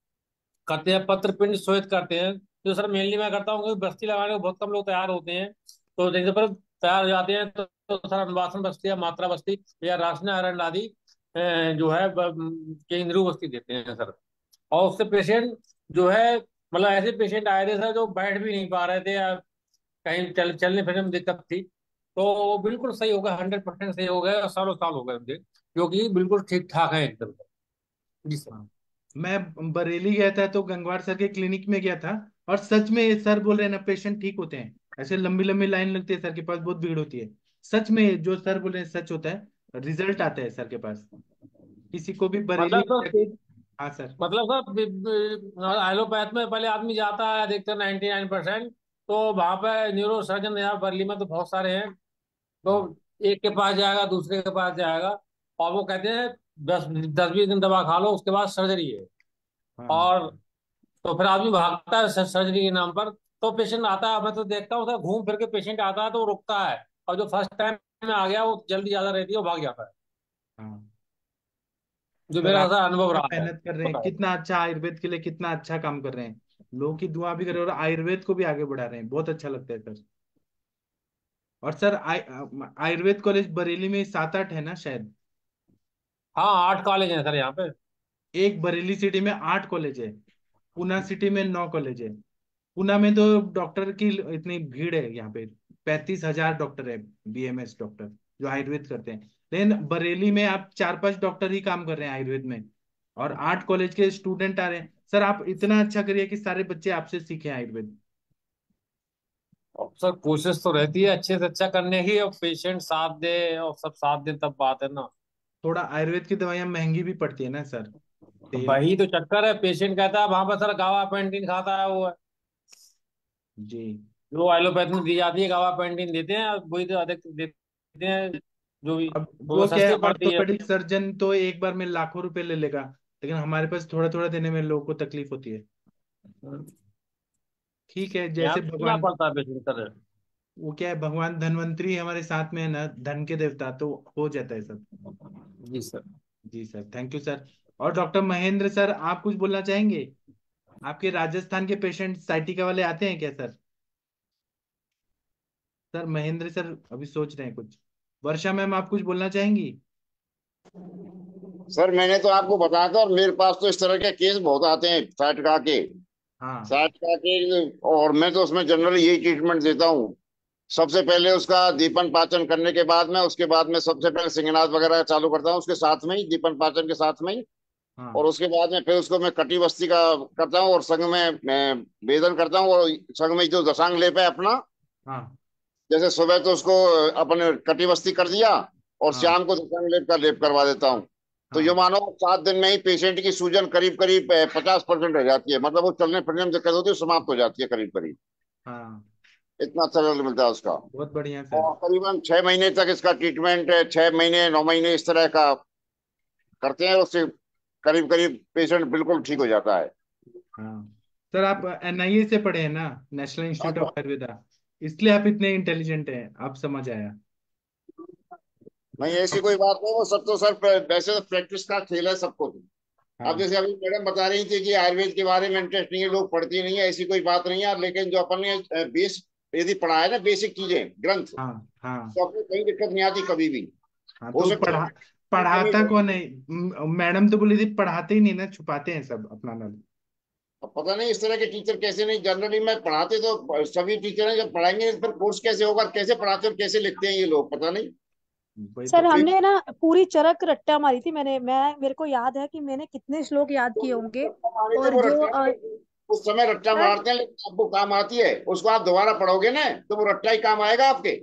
करते हैं, पत्र पिंड स्वेद करते हैं। जो सर मेनली मैं करता हूँ, क्योंकि बस्ती लगाने को बहुत कम लोग तैयार होते हैं। तो जैसे पर तैयार हो जाते हैं तो सर अनुवासन बस्ती या मात्रा बस्ती या रासना आयरन आदि जो है केंद्रीय बस्ती देते हैं सर। और उससे पेशेंट जो है, मतलब ऐसे पेशेंट आए थे सर जो बैठ भी नहीं पा रहे थे या कहीं चलने फिरने में दिक्कत थी, तो वो बिल्कुल सही हो गया, 100% सही हो गए और सालों साल हो गए उनके, क्योंकि बिल्कुल ठीक ठाक है एकदम। जी सर। हाँ, मैं बरेली गया था तो गंगवार सर के क्लिनिक में गया था, और सच में ये सर बोल रहे हैं ना, पेशेंट ठीक होते हैं। ऐसे लंबी लंबी लाइन लगती है सर के पास, बहुत भीड़ होती है। सच में जो सर बोल रहे हैं सच होता है, रिजल्ट आता है सर के पास। किसी को भी बरेली। मतलब सर, हाँ सर। एलोपैथ में पहले आदमी जाता है अधिकतर 99%। तो वहां पे न्यूरो सर्जन यहाँ बर्ली में तो बहुत सारे हैं। तो हाँ, एक के पास जाएगा, दूसरे के पास जाएगा, और वो कहते हैं 10-20 दिन दवा खा लो, उसके बाद सर्जरी है। हाँ, और तो फिर आदमी भागता है सर्जरी के नाम पर। तो पेशेंट आता है, मैं तो देखता हूँ सर, घूम फिर के पेशेंट आता है तो वो रुकता है, और जो फर्स्ट टाइम में आ गया वो जल्दी ज्यादा रहती है, वो भाग जाता है। हाँ। जो सर मेरा आप ऐसा अनुभव कितना रहा है। मेहनत कर रहे हैं, बताया। कितना अच्छा आयुर्वेद के लिए कितना अच्छा काम कर रहे हैं। लोगों की दुआ भी कर रहे हैं और आयुर्वेद को भी आगे बढ़ा रहे हैं, बहुत अच्छा लगता है सर। और सर आयुर्वेद कॉलेज बरेली में 7-8 है ना शायद। हाँ, 8 कॉलेज हैं सर यहाँ पे। एक बरेली सिटी में 8 कॉलेज है, पूना सिटी में 9 कॉलेज है। पूना में तो डॉक्टर की इतनी भीड़ है यहाँ पे, 35,000 डॉक्टर है, बीएमएस डॉक्टर जो आयुर्वेद करते हैं। लेकिन बरेली में आप 4-5 डॉक्टर ही काम कर रहे हैं आयुर्वेद में, और 8 कॉलेज के स्टूडेंट आ रहे हैं। सर आप इतना अच्छा करिए कि सारे बच्चे आपसे सीखें आयुर्वेद। और सर कोशिश तो रहती है अच्छे से अच्छा करने की, और पेशेंट साथ दे और सब साथ दे, तब बात है ना। थोड़ा आयुर्वेद की दवाइयाँ महंगी भी पड़ती है ना सर, तेल। वही तो चक्कर है, पेशेंट कहता है वहां पर सर गावा पेंटिन खाता है वो है। जी। जो एलोपैथ में दी जाती है गावा पेंटिन देते हैं, वही तो अधिक देते हैं जो भी। अब तो वो वो क्या है, सस्ती पड़ती है। ऑर्थोपेडिक सर्जन तो एक बार में लाखों रुपए ले लेगा, लेकिन हमारे पास थोड़ा थोड़ा देने में लोगों को तकलीफ होती है। ठीक है, यहाँ जैसे तो सुनना भगवान, पड़ता है पेशेंट सर। वो क्या है, भगवान धनवंतरी हमारे साथ में है ना, धन के देवता, तो हो जाता है सब। जी सर। जी सर, थैंक यू सर। और डॉक्टर महेंद्र सर, आप कुछ बोलना चाहेंगे? आपके राजस्थान के पेशेंट साइटिका वाले आते हैं क्या सर? सर महेंद्र सर अभी सोच रहे हैं कुछ। वर्षा मैम, आप कुछ बोलना चाहेंगी? सर मैंने तो आपको बताया था, और मेरे पास तो इस तरह के केस बहुत आते हैं साठ के। हाँ, साठ के। और मैं तो उसमें जनरली यही ट्रीटमेंट देता हूँ। सबसे पहले उसका दीपन पाचन करने के बाद में, उसके बाद में सबसे पहले सिंगनाद वगैरह चालू करता हूँ उसके साथ में ही, दीपन पाचन के साथ में ही। हाँ, और उसके बाद में फिर उसको मैं कटी बस्ती का करता हूँ, और संग में मैं वेदन करता हूँ, और संग में जो दशांग लेप है अपना, हाँ, जैसे सुबह तो उसको अपने कटी बस्ती कर दिया, और हाँ, शाम को दशांग लेप का लेप करवा देता हूँ। तो जो हाँ, मानो 7 दिन में ही पेशेंट की सूजन करीब करीब 50% रह जाती है, मतलब वो चलने फिरने में दिक्कत होती है, समाप्त हो जाती है करीब करीब। हाँ। इतना अच्छा रिजल्ट मिलता है उसका। बहुत बढ़िया सर। और करीबन 6 महीने तक इसका ट्रीटमेंट है, 6 महीने 9 महीने इस तरह का करते हैं, उससे करीब करीब पेशेंट बिल्कुल ठीक हो जाता है। हाँ सर, आप एनआईए से पढ़े हैं ना, नेशनल इंस्टीट्यूट अच्छा। ऑफ आयुर्वेदा, इसलिए आप इतने इंटेलिजेंट हैं, आप समझ आया। नहीं ऐसी कोई बात नहीं, वो सब तो सर वैसे तो प्रैक्टिस का खेल है सबको। अब हाँ, जैसे अभी मैडम बता रही थी कि आयुर्वेद के बारे में इंटरेस्ट नहीं है, लोग पढ़ती नहीं है, ऐसी कोई बात नहीं है। लेकिन जो अपन ने बेस यदि पढ़ा है ना, बेसिक चीजें ग्रंथ, हाँ, हाँ, तो अपनी कोई दिक्कत नहीं आती कभी भी। हाँ। हो तो सकता है कमी पढ़ाता हो। कौन है? मैडम तो बोली थी पढ़ाते ही नहीं ना, छुपाते हैं सब अपना नॉलेज। अब पता नहीं इस तरह के टीचर कैसे नहीं, जनरली मैं पढ़ाते तो सभी टीचर हैं, जब पढ़ाएंगे तो फिर कोर्स कैसे होगा, कैसे पढ़ाते और कैसे लिखते हैं ये लोग, पता नहीं। वही सर तो। हमने ना पूरी चरक रट्टा मारी थी। मेरे को याद है कि मैंने कितने श्लोक याद किए होंगे। मारी थे और वो जो रट्टा, उस समय रट्टा सर मारते हैं, लेकिन आपको काम आती है, उसको आप दोबारा पढ़ोगे ना तो वो रट्टा ही काम आएगा आपके।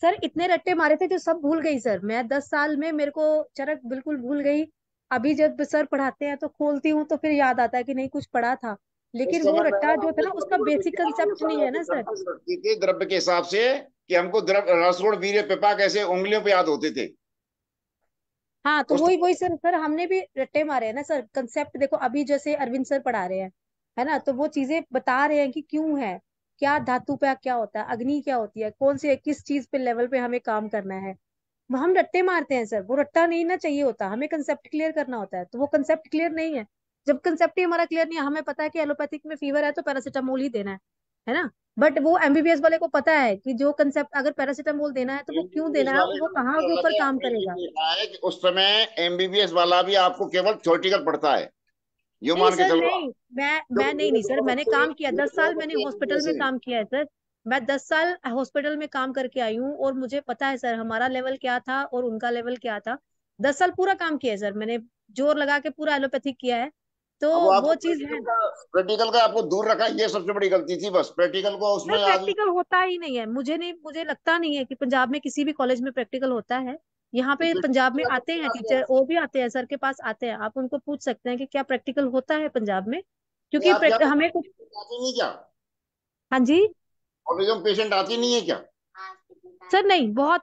सर इतने रट्टे मारे थे जो सब भूल गई सर। मैं 10 साल में मेरे को चरक बिल्कुल भूल गई। अभी जब सर पढ़ाते हैं तो खोलती हूँ तो फिर याद आता है कि नहीं कुछ पढ़ा था। उस लेकिन वो समय रट्टा मैडम जो था हमने ना एक उसका बड़ी बड़ी बेसिक ज्ञान और कंसेप्ट नहीं है ना सर। रट्टा रखती थी द्रव्य के हिसाब से, कि हमको द्रव्य रसगुण वीर्य पिपा कैसे उंगलियों पे याद होते थे। हाँ तो उस वही वही सर। सर हमने भी रट्टे मारे हैं ना सर। कंसेप्ट देखो अभी जैसे अरविंद सर पढ़ा रहे हैं, है ना, तो वो चीजें बता रहे हैं कि क्यों है, क्या धातु पे क्या होता है, अग्नि क्या होती है, कौन से किस चीज पे लेवल पे हमें काम करना है। वो हम रट्टे मारते हैं सर। वो रट्टा नहीं ना चाहिए होता, हमें कंसेप्ट क्लियर करना होता है। तो वो कंसेप्ट क्लियर नहीं है। जब कंसेप्ट ही हमारा क्लियर नहीं है, हमें पता है कि एलोपैथिक में फीवर है तो पैरासिटामोल ही देना है ना। बट वो एमबीबीएस वाले को पता है कि जो कंसेप्ट अगर पैरासिटामोल देना है तो वो क्यों एमबीबीएस देना है वाले और वो का कहाँ मतलब के अलग ऊपर है। काम हमने ये करेगा। देखा है कि उस समय एमबीबीएस वाला भी आपको केवल थ्योरेटिकल पढ़ता है, यो नहीं मान के सर चलो आप। नहीं। मैं क्योंकि नहीं सर, मैंने काम किया मेरे 10 साल। बहुत मैंने अच्छे हॉस्पिटल एमबीबीएस में हैं। काम किया है सर। मैं 10 साल हॉस्पिटल में काम करके आई हूँ और मुझे पता है सर हमारा लेवल क्या था और उनका लेवल क्या था। 10 साल पूरा काम किया है सर मैंने। जोर लगा के पूरा एलोपैथिक किया है। तो अब वो आपको वो चीज है। प्रैक्टिकल का आपको दूर रखा, ये सबसे बड़ी गलती थी। बस प्रैक्टिकल को सर उसमें आदमी। प्रैक्टिकल होता ही नहीं है। मुझे लगता नहीं है कि पंजाब में किसी भी कॉलेज में प्रैक्टिकल होता है। यहाँ पे पंजाब में आते हैं टीचर, वो भी आते हैं सर के पास आते हैं। आप उनको पूछ सकते हैं कि क्या प्रैक्टिकल होता है पंजाब में, क्योंकि आपके यहाँ हमें कुछ। आती नहीं क्या? हाँ जी। कॉलेजों में पेशेंट आती नहीं है क्या? सर नहीं, बहुत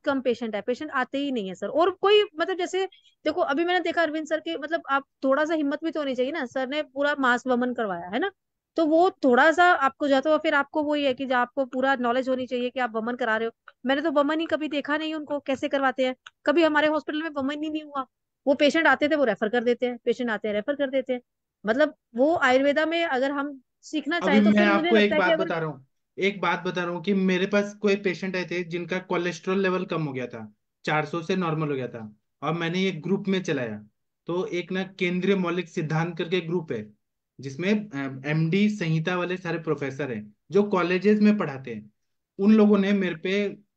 कम पेशेंट है। पेशेंट आते ही नहीं है सर। और कोई मतलब जैसे देखो अभी मैंने देखा अरविंद सर के, मतलब आप थोड़ा सा हिम्मत भी तो होनी चाहिए ना। सर ने पूरा मास वमन करवाया है ना, तो वो थोड़ा सा आपको जाता हुआ फिर आपको वही है कि जो आपको पूरा नॉलेज होनी चाहिए कि आप वमन करा रहे हो। मैंने तो वमन ही कभी देखा नहीं उनको कैसे करवाते हैं। कभी हमारे हॉस्पिटल में वमन ही नहीं हुआ। वो पेशेंट आते थे वो रेफर कर देते हैं, पेशेंट आते हैं रेफर कर देते हैं। मतलब वो आयुर्वेदा में अगर हम सीखना अभी चाहें तो मैं फिर मुझे आपको लगता एक है कि बात अगर। बता रहा हूँ, एक बात बता रहा हूँ कि मेरे पास कोई पेशेंट आए थे जिनका कोलेस्ट्रॉल लेवल कम हो गया था, 400 से नॉर्मल हो गया था। और मैंने एक ग्रुप में चलाया। तो एक ना केंद्रीय मौलिक सिद्धांत करके ग्रुप है, जिसमें एमडी संहिता वाले सारे प्रोफेसर हैं जो कॉलेजेस में पढ़ाते हैं। उन लोगों ने मेरे पे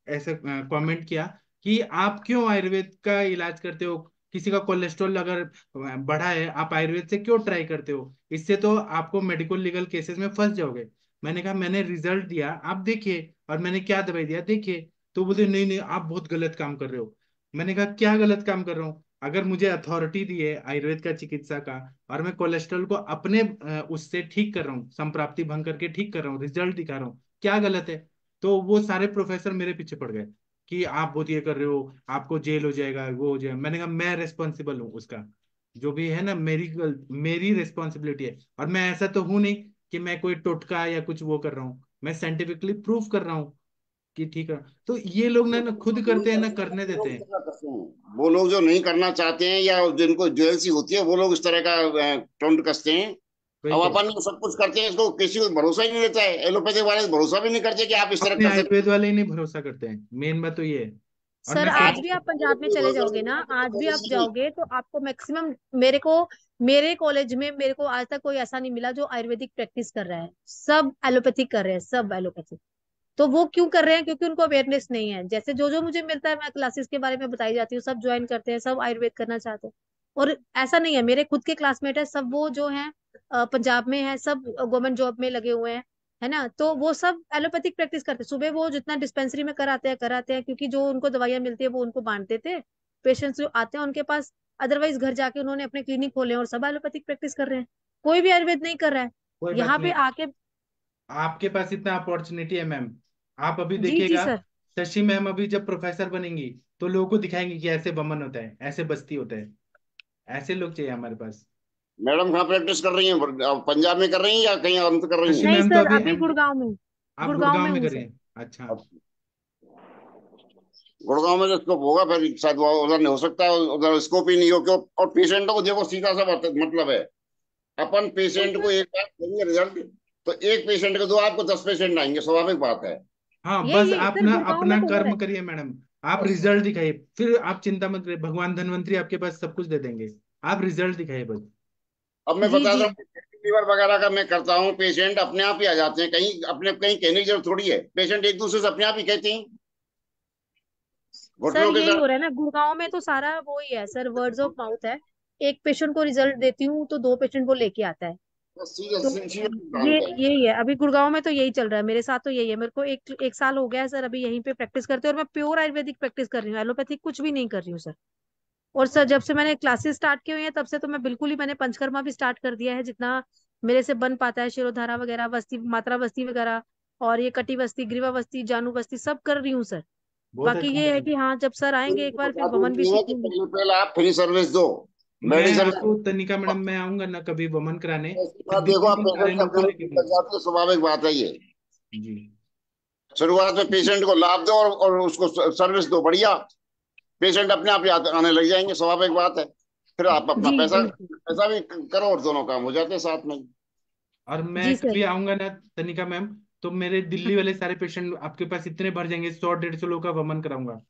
ऐसे कमेंट किया कि आप क्यों आयुर्वेद का इलाज करते हो, किसी का कोलेस्ट्रॉल अगर बढ़ा है आप आयुर्वेद से क्यों ट्राई करते हो, इससे तो आपको मेडिकल लीगल केसेस में फंस जाओगे। मैंने कहा मैंने रिजल्ट दिया आप देखिए, और मैंने क्या दवाई दिया देखिए। तो बोलते नहीं नहीं आप बहुत गलत काम कर रहे हो। मैंने कहा क्या गलत काम कर रहा हूँ, अगर मुझे अथॉरिटी दी है आयुर्वेद का चिकित्सा का, और मैं कोलेस्ट्रॉल को अपने उससे ठीक कर रहा हूँ, संप्राप्ति भंग करके ठीक कर रहा हूँ, रिजल्ट दिखा रहा हूँ, क्या गलत है। तो वो सारे प्रोफेसर मेरे पीछे पड़ गए कि आप बहुत ये कर रहे हो, आपको जेल हो जाएगा वो हो जाएगा। मैंने कहा मैं रिस्पॉन्सिबल हूँ उसका, जो भी है ना मेरी रिस्पॉन्सिबिलिटी है। और मैं ऐसा तो हूं नहीं कि मैं कोई टोटका या कुछ वो कर रहा हूँ, मैं साइंटिफिकली प्रूफ कर रहा हूँ कि ठीक है। तो ये लोग ना ना खुद नहीं करते हैं ना करते करने वो देते लोग हैं। क्या करते हैं, वो लोग जो नहीं करना चाहते हैं या जिनको ज्वेलसी होती है वो लोग इस तरह का टोंट कसते हैं। वही अब तो। अपन सब कुछ करते हैं, इसको किसी को भरोसा ही नहीं रहता है। एलोपैथी वाले भरोसा भी नहीं करते कि आप इस तरह अपने कर सकते आयुर्वेद वाले ही नहीं भरोसा करते हैं, मेन बात तो ये है। और सर मैं आज भी करता आप पंजाब में चले जाओगे ना, आज भी आप जाओगे तो आपको मैक्सिमम मेरे कॉलेज में मेरे को आज तक कोई ऐसा नहीं मिला जो आयुर्वेदिक प्रैक्टिस कर रहा है। सब एलोपैथिक कर रहे हैं, सब एलोपैथिक। तो वो क्यों कर रहे हैं, क्योंकि उनको अवेयरनेस नहीं है। जैसे जो जो मुझे मिलता है मैं क्लासेस के बारे में बताई जाती हूँ, सब ज्वाइन करते हैं, सब आयुर्वेद करना चाहते हैं। और ऐसा नहीं है, मेरे खुद के क्लासमेट है सब वो जो है पंजाब में है, सब गवर्नमेंट जॉब में लगे हुए हैं, है ना। तो वो सब एलोपैथिक प्रैक्टिस करते हैं। सुबह वो जितना डिस्पेंसरी में कराते हैं क्योंकि जो उनको दवाइयाँ मिलती है वो उनको बांट देते हैं। पेशेंट्स जो आते हैं उनके पास, अदरवाइज घर जाके उन्होंने अपने क्लिनिक खोले हैं और सब एलोपैथिक प्रैक्टिस कर रहे हैं। कोई भी आयुर्वेद नहीं कर रहा है कोई बात यहाँ पे नहीं, आके। आपके पास इतना अपॉर्चुनिटी है मैम। आप अभी जी जी देखिएगा, सर। शशि मैम अभी जब प्रोफेसर बनेंगी तो लोगों को दिखाएंगे कि ऐसे बमन होता है, ऐसे बस्ती होता है। ऐसे लोग चाहिए हमारे पास। मैडम कहाँ प्रैक्टिस कर रही हैं? पंजाब में कर रही हैं या कहीं और कर रही शशि हैं? नहीं मैम तो सर अभी अभी एमडी। गुड़गांव में। आप गुड़गांव गुड़गांव में में हूँ सर। करिए। अच्छा। अब गुड़गांव में तो स्कोप होगा, फिर शायद वो उधर नहीं हो सकता, उधर स्कोप ही नहीं हो क्यों। और पेशेंटों को देखो, सीधा सा मतलब है, अपन नहीं पेशेंट सर को एक बार देंगे रिजल्ट, तो एक पेशेंट के दो आपको 10 पेशेंट आएंगे, स्वाभाविक बात है। हाँ बस यही सर अपना गुड़गांव में अपना तो हो रहा कर्म है। करिए मैडम। आप रिजल्ट दिखाइए, फिर आप चिंता मत करिए, भगवान धनवंतरी आपके पास सब कुछ दे देंगे। आप रिजल्ट दिखाइए बस। अब मैं जी बताता जी। हूँ, लीवर वगैरह का मैं करता हूँ, पेशेंट अपने आप ही आ जाते हैं, कहीं अपने कहीं कहने की जरूरत थोड़ी है, पेशेंट एक दूसरे से अपने आप ही कहते हैं। सर घुटनों के यही दर्द। हो रहा है ना, गुड़गांव में तो सारा वो ही है सर, वर्ड्स ऑफ माउथ है। एक पेशेंट को रिजल्ट देती हूँ तो दो पेशेंट वो लेके आता है। तो सीरियस सीरियस ये काम है। यही है अभी गुड़गांव में, तो यही चल रहा है मेरे साथ, तो यही है। मेरे को एक साल हो गया है सर अभी यहीं पे प्रैक्टिस करते, और मैं प्योर आयुर्वेदिक प्रैक्टिस कर रही हूँ, एलोपैथिक कुछ भी नहीं कर रही हूँ सर। और सर जब से मैंने क्लासेस स्टार्ट की हुई हैं तब से तो मैं बिल्कुल ही, मैंने पंचकर्मा भी स्टार्ट कर दिया है, जितना मेरे से बन पाता है, शिरोधारा वगैरह, वस्ती, मात्रा वस्ती वगैरह, और ये कटी वस्ती, ग्रीवा वस्ती, जानु वस्ती सब कर रही हूँ सर। बहुत बाकी अच्छा ये है मैडम। कि हाँ, जब सर आएंगे एक बार फिर बता वमन भी देती है कि सीखूंगी। पहले पहले आप फ्री सर्विस दो, मैं मेडिसिन। आपको तनिका मैडम, मैं आऊंगा ना कभी वमन कराने, उसके तब बाद देखो, दिल्ली आप के सारे पेशेंट लोग अपने को आप लेके लग दूंगा। जाते हैं, स्वाभाविक बात है ये। जी। शुरुआत में पेशेंट को लाभ दो और उसको सर्विस दो बढ़िया, पेशेंट अपने आप ही आने लग जाएंगे, स्वाभाविक बात है। फिर आप अपना जी पैसा जी पैसा भी करो और दोनों काम हो जाते हैं साथ में। और मैं जी सर। कभी आऊंगा ना तनिका मैम, तो मेरे दिल्ली वाले सारे पेशेंट आपके पास इतने भर जाएंगे, 100-150 लोग का वमन कराऊंगा।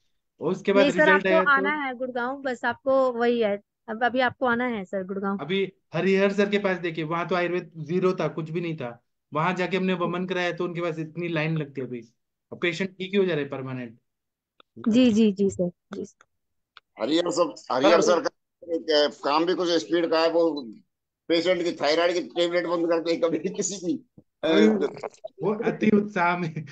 और उसके बाद नहीं सर, रिजल्ट आपको आया तो आना है गुड़गांव, बस आपको वही है। अब अभी आपको आना है सर गुड़गांव। अभी हरिहर सर के पास देखिए, वहां तो आयुर्वेद जीरो था, कुछ भी नहीं था। वहां जाके हमने वमन कराया तो उनके पास इतनी लाइन लगती है अभी, और पेशेंट ठीक ही हो जा रहे परमानेंट। जी जी जी सर, जी सर। हरिहर सर का काम भी कुछ स्पीड का है। वो पेशेंट की थायराइड की टेबलेट बंद करते हैं, कभी किसी की अभी वो अति उत्साह में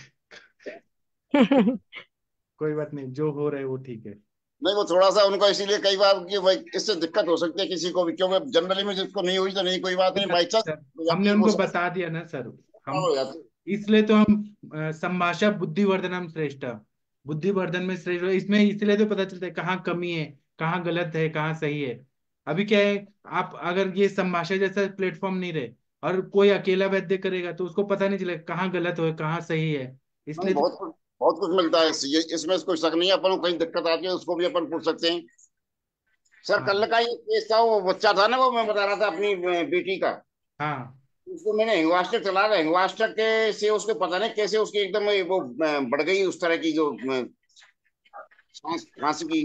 कोई बात नहीं, जो हो रहा है वो ठीक है। नहीं, वो थोड़ा सा उनको इसीलिए कई बार कि भाई इससे दिक्कत हो सकती है किसी को भी, क्योंकि जनरली में जिसको नहीं हुई तो नहीं, कोई बात नहीं, बाई चांस सर हो हमने जाती है वो उनको सब बता दिया ना सर, हम हो जाती है। इसलिए तो हम सम्भाषा बुद्धिवर्धनम श्रेष्ठ, बुद्धिवर्धन में श्रेष्ठ इसमें, इसलिए तो पता चलता है कहाँ कमी है, कहाँ गलत है, कहाँ सही है। अभी क्या है, आप अगर ये सम्भाषा जैसा प्लेटफॉर्म नहीं रहे और कोई अकेला वैद्य करेगा तो उसको पता नहीं चलेगा कहाँ गलत हो कहाँ सही है, नहीं, इसलिए तो। बहुत कुछ मिलता है इसमें कोई शक नहीं है। अपन को कहीं दिक्कत आती है उसको भी अपन पूछ सकते हैं। सर, हाँ कल का ये केस था, वो बच्चा था ना, वो मैं बता रहा था अपनी बेटी का। हाँ उसको मैंने हिंगवास्टक चला रहा, हिंगवास्टक के से उसको पता नहीं कैसे उसकी एकदम वो बढ़ गई उस तरह की जो सांस खांसी की।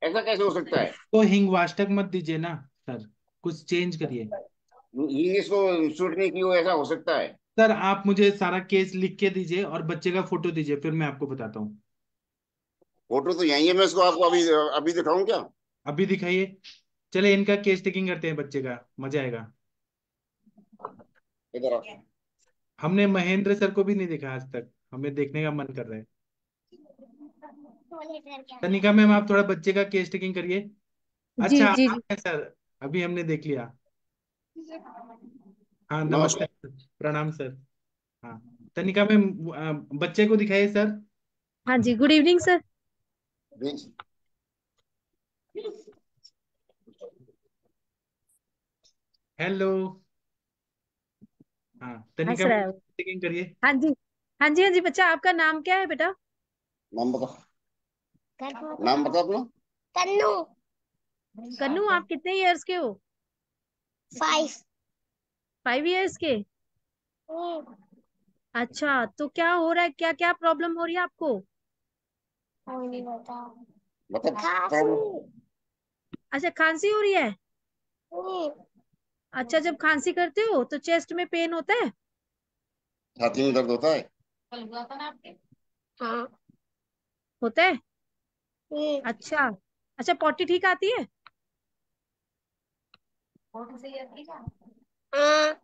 ऐसा कैसे हो सकता है? तो हिंगवाष्टक मत दीजिए ना सर, कुछ चेंज करिए। इंग्लिश को शूट नहीं की हो, ऐसा हो सकता है? सर आप मुझे सारा केस लिख के दीजिए और बच्चे का फोटो दीजिए, फिर मैं आपको बताता हूँ। फोटो तो यही है, मैं इसको आपको अभी अभी दिखाऊं क्या? अभी दिखाइए। चले इनका केस टेकिंग करते हैं बच्चे का, मजा आएगा। इधर आओ। हमने महेंद्र सर को भी नहीं देखा आज तक, हमें देखने का मन कर रहा है। तनिका मैम आप थोड़ा बच्चे का केस टेकिंग करिए। जी अच्छा जी आप जी। हैं सर, अभी हमने देख लिया। हाँ नमस्ते, नमस्कार। प्रणाम सर। हाँ तनिका मैम, बच्चे को दिखाइए सर। हाँ जी, गुड इवनिंग सर। हेलो। हाँ हंस तनिका रहा मैम है वो। टेकिंग करिए। हाँ जी, हाँ जी, हाँ जी, बच्चा आपका नाम क्या है बेटा? नाम बता, नाम बता अपना। कन्नू। कन्नू, आप कितने इयर्स के हो? 5। 5 इयर्स के? अच्छा, तो क्या हो रहा है, क्या क्या प्रॉब्लम हो रही है आपको? नहीं बता। बता खांसी। अच्छा, खांसी हो रही है। अच्छा, जब खांसी करते हो तो चेस्ट में पेन होता है? छाती में दर्द होता है। हाँ। होता है। हम्म। अच्छा। अच्छा, पॉटी ठीक आती है? हाँ।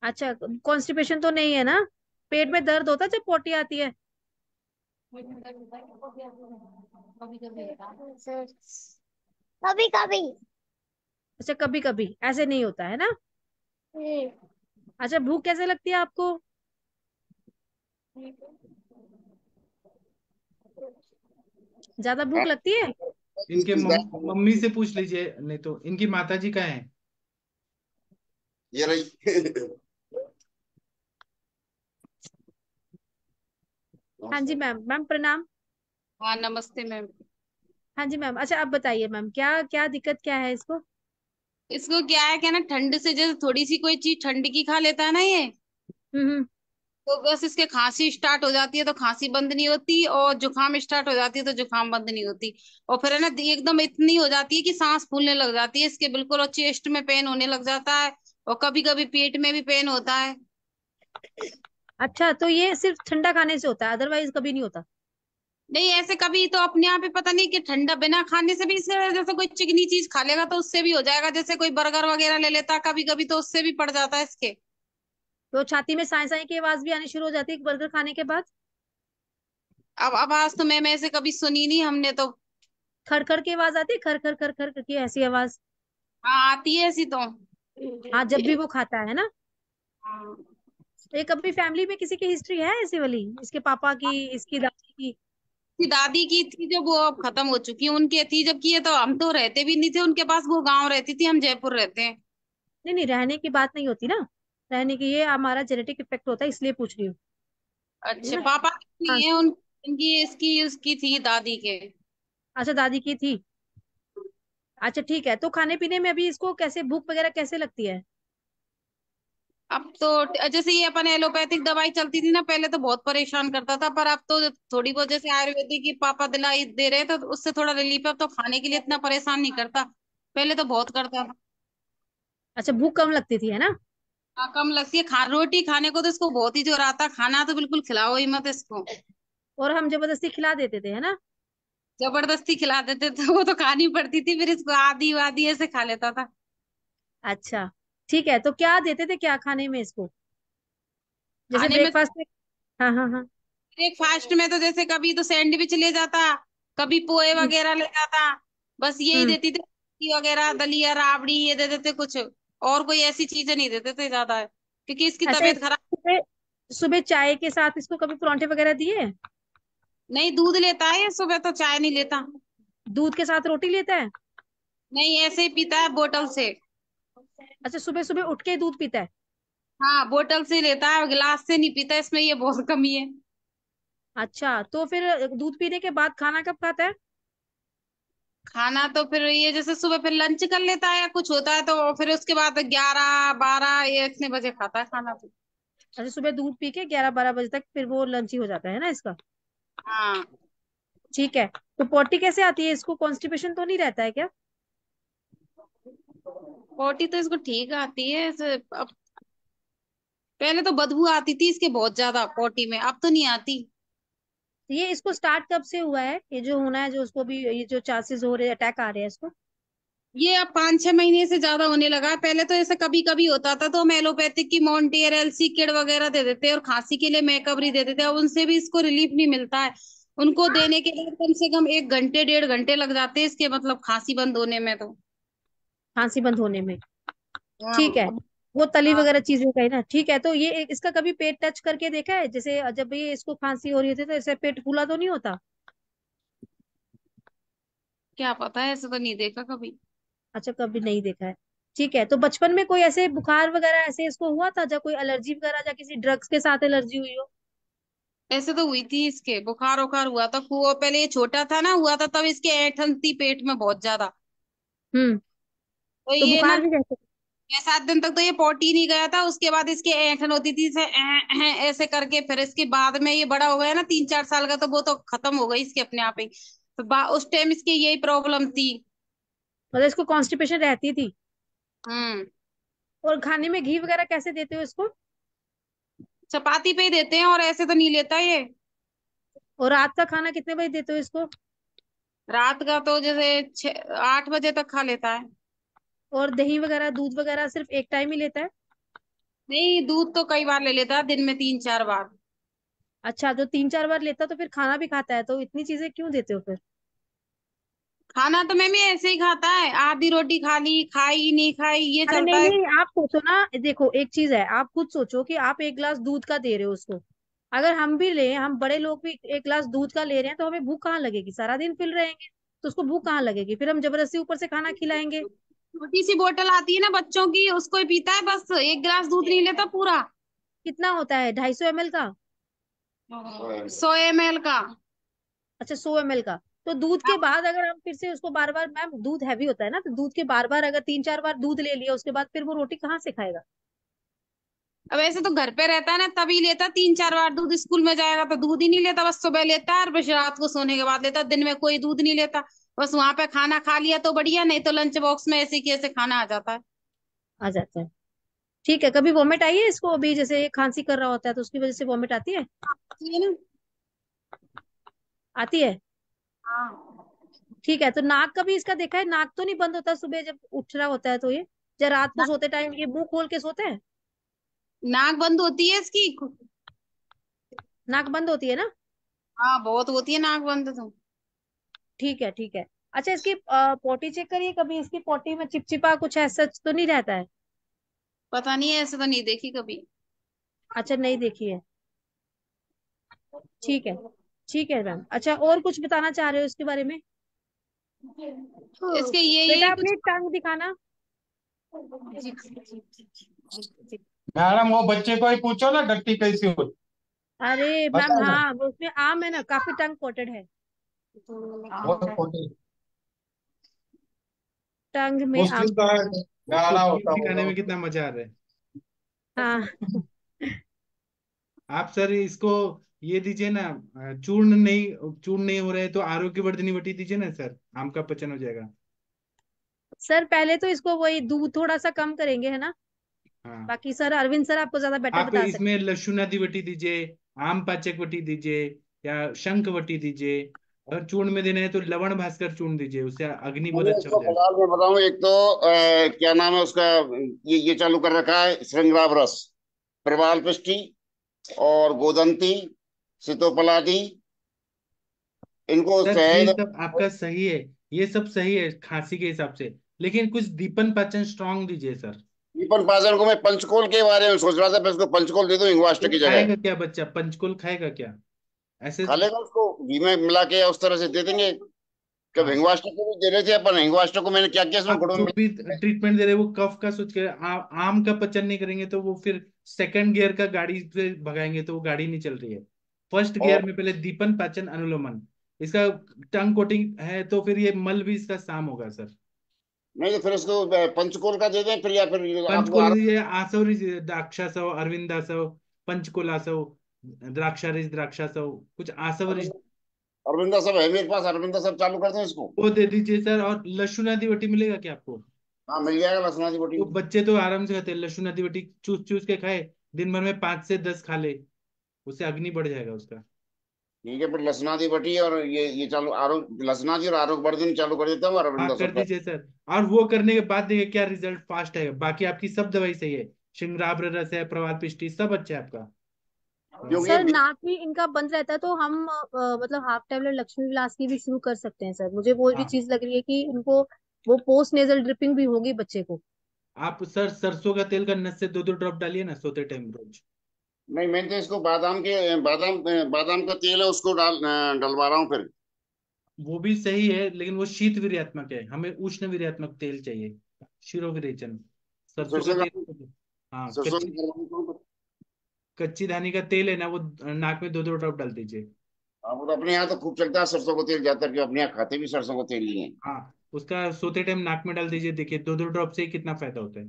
अच्छा, कॉन्स्टिपेशन तो नहीं है ना? पेट में दर्द होता है जब पॉटी आती है? कभी कभी। अच्छा, कभी कभी, ऐसे नहीं होता है ना? अच्छा, भूख कैसे लगती है आपको? ज्यादा भूख लगती है? इनके इस बैग मम्मी से पूछ लीजिए, नहीं तो इनकी माता जी का है। ये रही। हाँ जी मैम, मैम प्रणाम। हाँ नमस्ते मैम। हाँ जी मैम। अच्छा, आप बताइए मैम, क्या क्या दिक्कत क्या है इसको? इसको क्या है क्या ना, ठंड से जैसे थोड़ी सी कोई चीज ठंड की खा लेता है ना ये, हम्म। तो बस इसके खांसी स्टार्ट हो जाती है तो खांसी बंद नहीं होती, और जुकाम स्टार्ट हो जाती है तो जुकाम बंद नहीं होती। और फिर है ना एकदम इतनी हो जाती है कि सांस फूलने लग जाती है इसके बिल्कुल, और चेस्ट में पेन होने लग जाता है, और कभी कभी पेट में भी पेन होता है। अच्छा, तो ये सिर्फ ठंडा खाने से होता है, अदरवाइज कभी नहीं होता? नहीं, ऐसे कभी तो अपने आप ही पता नहीं कि ठंडा बिना खाने से भी इसे, जैसे कोई चिकनी चीज खा लेगा तो उससे भी हो जाएगा, जैसे कोई बर्गर वगैरह ले लेता कभी कभी तो उससे भी पड़ जाता है इसके। तो छाती में साई साई की आवाज भी आनी शुरू हो जाती है बर्गर खाने के बाद? अब आवाज तो मैम ऐसे कभी सुनी नहीं हमने तो। खड़ की आवाज आती है, खड़ की ऐसी आवाज? हाँ, आती है ऐसी तो। हाँ, जब भी वो खाता है ना। हाँ। तो ये कभी फैमिली में किसी की हिस्ट्री है ऐसी वाली, इसके पापा की, इसकी दादी की? उसकी दादी की थी जब, वो अब खत्म हो चुकी है, उनकी थी जब की है, तो हम तो रहते भी नहीं थे उनके पास, वो गाँव रहती थी, हम जयपुर रहते हैं। नहीं नहीं, रहने की बात नहीं होती ना। रहने की, ये हमारा जेनेटिक इफेक्ट होता है, इसलिए पूछ रही हूँ। है अच्छा, ना? पापा की हाँ। नहीं है उनकी, इसकी उसकी थी दादी के। अच्छा, दादी की थी। अच्छा ठीक है, तो खाने पीने में अभी इसको कैसे, भूख वगैरह कैसे लगती है? अब तो जैसे ये अपन एलोपैथिक दवाई चलती थी ना पहले, तो बहुत परेशान करता था, पर अब तो थोड़ी बहुत जैसे आयुर्वेदिक की पापा दिलाई दे रहे हैं तो उससे थोड़ा रिलीफ है, अब तो खाने के लिए इतना परेशान नहीं करता, पहले तो बहुत करता था। अच्छा, भूख कम लगती थी, है ना? हाँ, कम लगती है, रोटी खाने को तो इसको बहुत ही जोर आता, खाना तो बिल्कुल खिलाओ ही मत इसको। और हम जबरदस्ती खिला देते थे, है ना? जबरदस्ती खिला देते थे, वो तो खानी पड़ती थी, फिर इसको आधी वाधी ऐसे खा लेता था। अच्छा ठीक है, तो क्या देते थे, क्या खाने में इसको, जैसे खाने में ब्रेकफास्ट में? हाँ हाँ हाँ। ब्रेकफास्ट में तो जैसे कभी तो सैंडविच ले जाता, कभी पोहे हम्म वगैरह ले जाता, बस यही हम्म। देती थी, रोटी वगैरह दलिया राबड़ी ये दे देते कुछ, और कोई ऐसी चीजें नहीं देते थे ज्यादा, क्योंकि इसकी ऐसे तबीयत खराब। सुबह, सुबह चाय के साथ इसको कभी परांठे वगैरह दिए? नहीं, दूध लेता है ये, सुबह तो चाय नहीं लेता। दूध के साथ रोटी लेता है? नहीं, ऐसे ही पीता है बोतल से। अच्छा, सुबह सुबह उठ के दूध पीता है? हाँ, बोतल से लेता है, गिलास से नहीं पीता, इसमें ये बहुत कमी है। अच्छा, तो फिर दूध पीने के बाद खाना कब खाता है? खाना तो फिर ये जैसे सुबह फिर लंच कर लेता है या कुछ होता है तो फिर उसके बाद 11 12 ये इतने बजे खाता है खाना तो। अच्छा, सुबह दूध पी के 11 12 बजे तक फिर वो लंच ही हो जाता है ना इसका? हाँ। ठीक है। तो पोटी कैसे आती है इसको, कॉन्स्टिपेशन तो नहीं रहता है क्या? पोटी तो इसको ठीक आती है अब, पहले तो बदबू आती थी इसके बहुत ज्यादा पोटी में, अब तो नहीं आती। ये इसको स्टार्ट कब से हुआ है, ये जो होना है, जो उसको भी ये जो चांसेस हो रहे हैं, अटैक आ रहे हैं इसको? ये अब 5 6 महीने से ज्यादा होने लगा है, पहले तो ऐसा कभी कभी होता था तो हम एलोपैथिक की मॉन्टेर एलसी किड वगैरह दे देते और खांसी के लिए मैकअबरी दे देते, अब उनसे भी इसको रिलीफ नहीं मिलता है। उनको देने के बाद कम से कम 1 घंटे 1.5 घंटे लग जाते हैं इसके, मतलब खांसी बंद होने में तो। खांसी बंद होने में? हाँ। ठीक है। वो तली हाँ, वगैरह चीजें का ही ना, ठीक है। तो ये इसका कभी पेट टच करके देखा है, जैसे जब ये इसको खांसी हो रही होती है तो ऐसे पेट फूला तो नहीं होता? क्या पता है, ऐसा तो नहीं देखा कभी। अच्छा, कभी नहीं देखा है। ठीक है, तो बचपन में कोई ऐसे बुखार वगैरह ऐसे इसको हुआ था, या कोई एलर्जी वगैरह, या किसी ड्रग्स के साथ एलर्जी हुई हो? ऐसे तो हुई थी इसके, बुखार उखार हुआ था वो पहले, ये छोटा था ना हुआ था तब इसके ऐंठन थी पेट में बहुत ज्यादा। हम्म। तो तो ये ना बुखार भी कैसे? 6 7 दिन तक तो ये पोटी नहीं गया था, उसके बाद इसकी ऐंठन होती थी ऐसे करके, फिर इसके बाद में ये बड़ा हो गया ना 3 4 साल का, तो वो तो खत्म हो गई इसके अपने आप ही, तो उस टाइम इसकी यही प्रॉब्लम थी। मतलब इसको कॉन्स्टिपेशन रहती थी? हम्म। और खाने में घी वगैरह कैसे देते हो इसको? चपाती पे ही देते हैं, और ऐसे तो नहीं लेता ये। और रात का खाना कितने बजे देते हो इसको? रात का तो जैसे 6 8 बजे तक खा लेता है। और दही वगैरह, दूध वगैरह सिर्फ एक टाइम ही लेता है? नहीं, दूध तो कई बार ले लेता है, दिन में 3 4 बार। अच्छा, तो 3 4 बार लेता तो फिर खाना भी खाता है, तो इतनी चीजें क्यों देते हो फिर? खाना तो मैं भी ऐसे ही खाता है, आधी रोटी खा ली, खाई नहीं खाई ये अरे चलता नहीं है। नहीं, आप सोचो ना, देखो एक चीज है, आप खुद सोचो कि आप एक गिलास दूध का दे रहे हो उसको, अगर हम भी ले, हम बड़े लोग भी एक गिलास दूध का ले रहे हैं, तो हमें भूख कहाँ लगेगी, सारा दिन फिल रहेंगे, तो उसको भूख कहाँ लगेगी, फिर हम जबरदस्ती ऊपर से खाना खिलाएंगे? छोटी सी बोतल आती है ना बच्चों की, उसको ही पीता है, बस 1 गिलास दूध नहीं लेता पूरा। कितना होता है, 250 ml का? 100 ml का। अच्छा, 100 ml का। तो दूध के बाद अगर हम फिर से उसको बार बार, मैम दूध हैवी होता है ना, तो दूध के बार बार अगर 3 4 बार दूध ले लिया, उसके बाद फिर वो रोटी कहाँ से खाएगा? अब ऐसे तो घर पे रहता है ना तभी लेता 3 4 बार दूध, स्कूल में जाएगा तो दूध ही नहीं लेता, बस सुबह लेता है और बस रात को सोने के बाद लेता है, दिन में कोई दूध नहीं लेता। बस वहां पे खाना खा लिया तो बढ़िया, नहीं तो लंच बॉक्स में ऐसे की ऐसे खाना आ जाता है। आ जाता है। ठीक है, कभी वॉमिट आई है इसको, अभी जैसे खांसी कर रहा होता है तो उसकी वजह से वॉमिट आती है? ये ना, आती है? हाँ, ठीक है, तो नाक का भी इसका देखा है, नाक तो नहीं बंद होता सुबह जब उठ रहा होता है तो ये, या रात को सोते टाइम ये मुंह खोल के सोते हैं? नाक बंद होती है इसकी। नाक बंद होती है ना? हाँ, बहुत होती है नाक बंद तो। ठीक है ठीक है। अच्छा, इसकी पोटी चेक करिए कभी, इसकी पोटी में चिपचिपा कुछ ऐसा तो नहीं रहता है? पता नहीं है, ऐसे तो नहीं देखी कभी। अच्छा, नहीं देखी है। ठीक है, ठीक है मैम। अच्छा, और कुछ बताना चाह रहे हो इसके बारे में? इसके ये बेटा कुछ। अपनी टंग दिखाना। जी, जी, जी। मैडम वो बच्चे को ही पूछो ना टट्टी कैसी होती, अरे पता मैम, है ना। हाँ वो उसमें आम है ना, काफी टंग कोटेड है, बहुत छोटी टंग में मुश्किल आम तो है। है, उसको गाढ़ा होता दिखाने होगा में उसको। कितना मजा आ रहा है। हाँ। आप सर इसको ये दीजिए ना, चूर्ण नहीं हो रहा है तो आरोग्यवर्धिनी वटी दीजिए ना सर, आम का पचन हो जाएगा। सर पहले तो इसको वही दूध थोड़ा सा कम करेंगे, है ना? हाँ, बाकी सर अरविंद सर आपको ज्यादा बेटर आप बता सकते। इसमें लशुनादि वटी दीजिए, आम पाचक वटी दीजिए, या शंख वटी दीजिए। अगर चूर्ण में देना है तो लवण भास्कर चूर्ण दीजिए, उससे अग्नि बहुत मैंने अच्छा हो इसको जाएगा। फिलहाल मैं बताऊं, एक तो क्या नाम है उसका, ये चालू कर रखा है श्रृंगार रस, प्रवाल पिष्टी और गोदंती, सितोपलादी, इनको सर ये शहद। सब आपका सही है, ये सब सही है खांसी के हिसाब से, लेकिन कुछ दीपन पाचन स्ट्रांग दीजिए सर। दीपन पाचन को मैं पंचकोल के बारे में सोच रहा था, मैं इसको पंचकोल दे दूं इंगवाष्ट वो की जगह। खाएगा क्या बच्चा, पंचकुल खाएगा क्या ऐसे? खा लेगा उसको, घी में मिला के उस तरह से दे देंगे। कब हाँ, हिंगवाष्ट को भी दे रहे थे अपन, हिंगवाष्ट को मैंने क्या किया इसमें आप गुड़ में जो मिला भी के। ट्रीटमेंट दे रहे हैं वो कफ का सोच के, आम का पचन नहीं करेंगे तो वो फिर सेकंड गियर का गाड़ी से भगाएंगे तो वो गाड़ी नहीं चल रही है। फर्स्ट गियर और में पहले दीपन पाचन अनुलोमन, इसका टंग कोटिंग है तो फिर ये मल भी इसका शाम होगा सर। नहीं तो फिर इसको पंचकोल का दे दें फिर, या फिर आपको पंचकोल दीजिए, आसव द्राक्षासव, अरविंदासव, पंचकोलासव, द्राक्षारिज द्राक्षासव, कुछ आसव रिज, अरविंदा सब है मेरे पास, अरविंदा सब चालू कर दें इसको। वो दे दीजिए सर। और लहसुन आदि वटी मिलेगा क्या आपको? हाँ मिल जाएगा लसनादी बोटी। तो बच्चे तो आराम से खाते हैं, लहसुन आदि वटी चूस चूस के खाए, दिन भर में 5 से 10 खा ले, उससे अग्नि बढ़ जाएगा उसका। ठीक है, फिर लसनादी बटी और ये चालू आरोग्य लसनादी और आरोग्य वर्धन चालू कर देता हूँ, हाँ अरविंदा कर सब का। दीजिए सर। और वो करने के बाद देखिए क्या रिजल्ट फास्ट आएगा। बाकी आपकी सब दवाई सही है, शिंगराब्र रस है, प्रवाल पिष्टी सब अच्छा है आपका। क्योंकि सर ये नाक भी इनका बंद रहता है तो हम मतलब हाफ टेबलेट लक्ष्मी विलास की भी शुरू कर सकते हैं सर, मुझे वो भी हाँ, चीज लग रही है कि इनको वो पोस्ट नेजल ड्रिपिंग भी होगी बच्चे को। आप सर सरसों का तेल का नस से 2-2 ड्रॉप डालिए ना सोते टाइम रोज। नहीं, मैंने तो इसको बादाम का तेल है उसको डलवा रहा हूँ फिर। वो भी सही है, लेकिन वो शीत वीर्यात्मक है, हमें उष्ण वीर्यात्मक तेल चाहिए, शिरो विरेचन। सरसों का सरसों का तेल, हाँ सरसों कच्ची, का डलवाता हूँ। कच्ची धानी का तेल है ना, वो नाक में 2-2 ड्रॉप डाल दीजिए। हाँ, वो तो अपने यहाँ तो खूब चलता है सरसों का तेल, ज्यादातर के अपने यहाँ खाते भी सरसों का तेल ही है। हाँ, उसका सोते टाइम नाक में डाल दीजिए, देखिए 2-2 ड्रॉप से ही कितना फायदा होता है।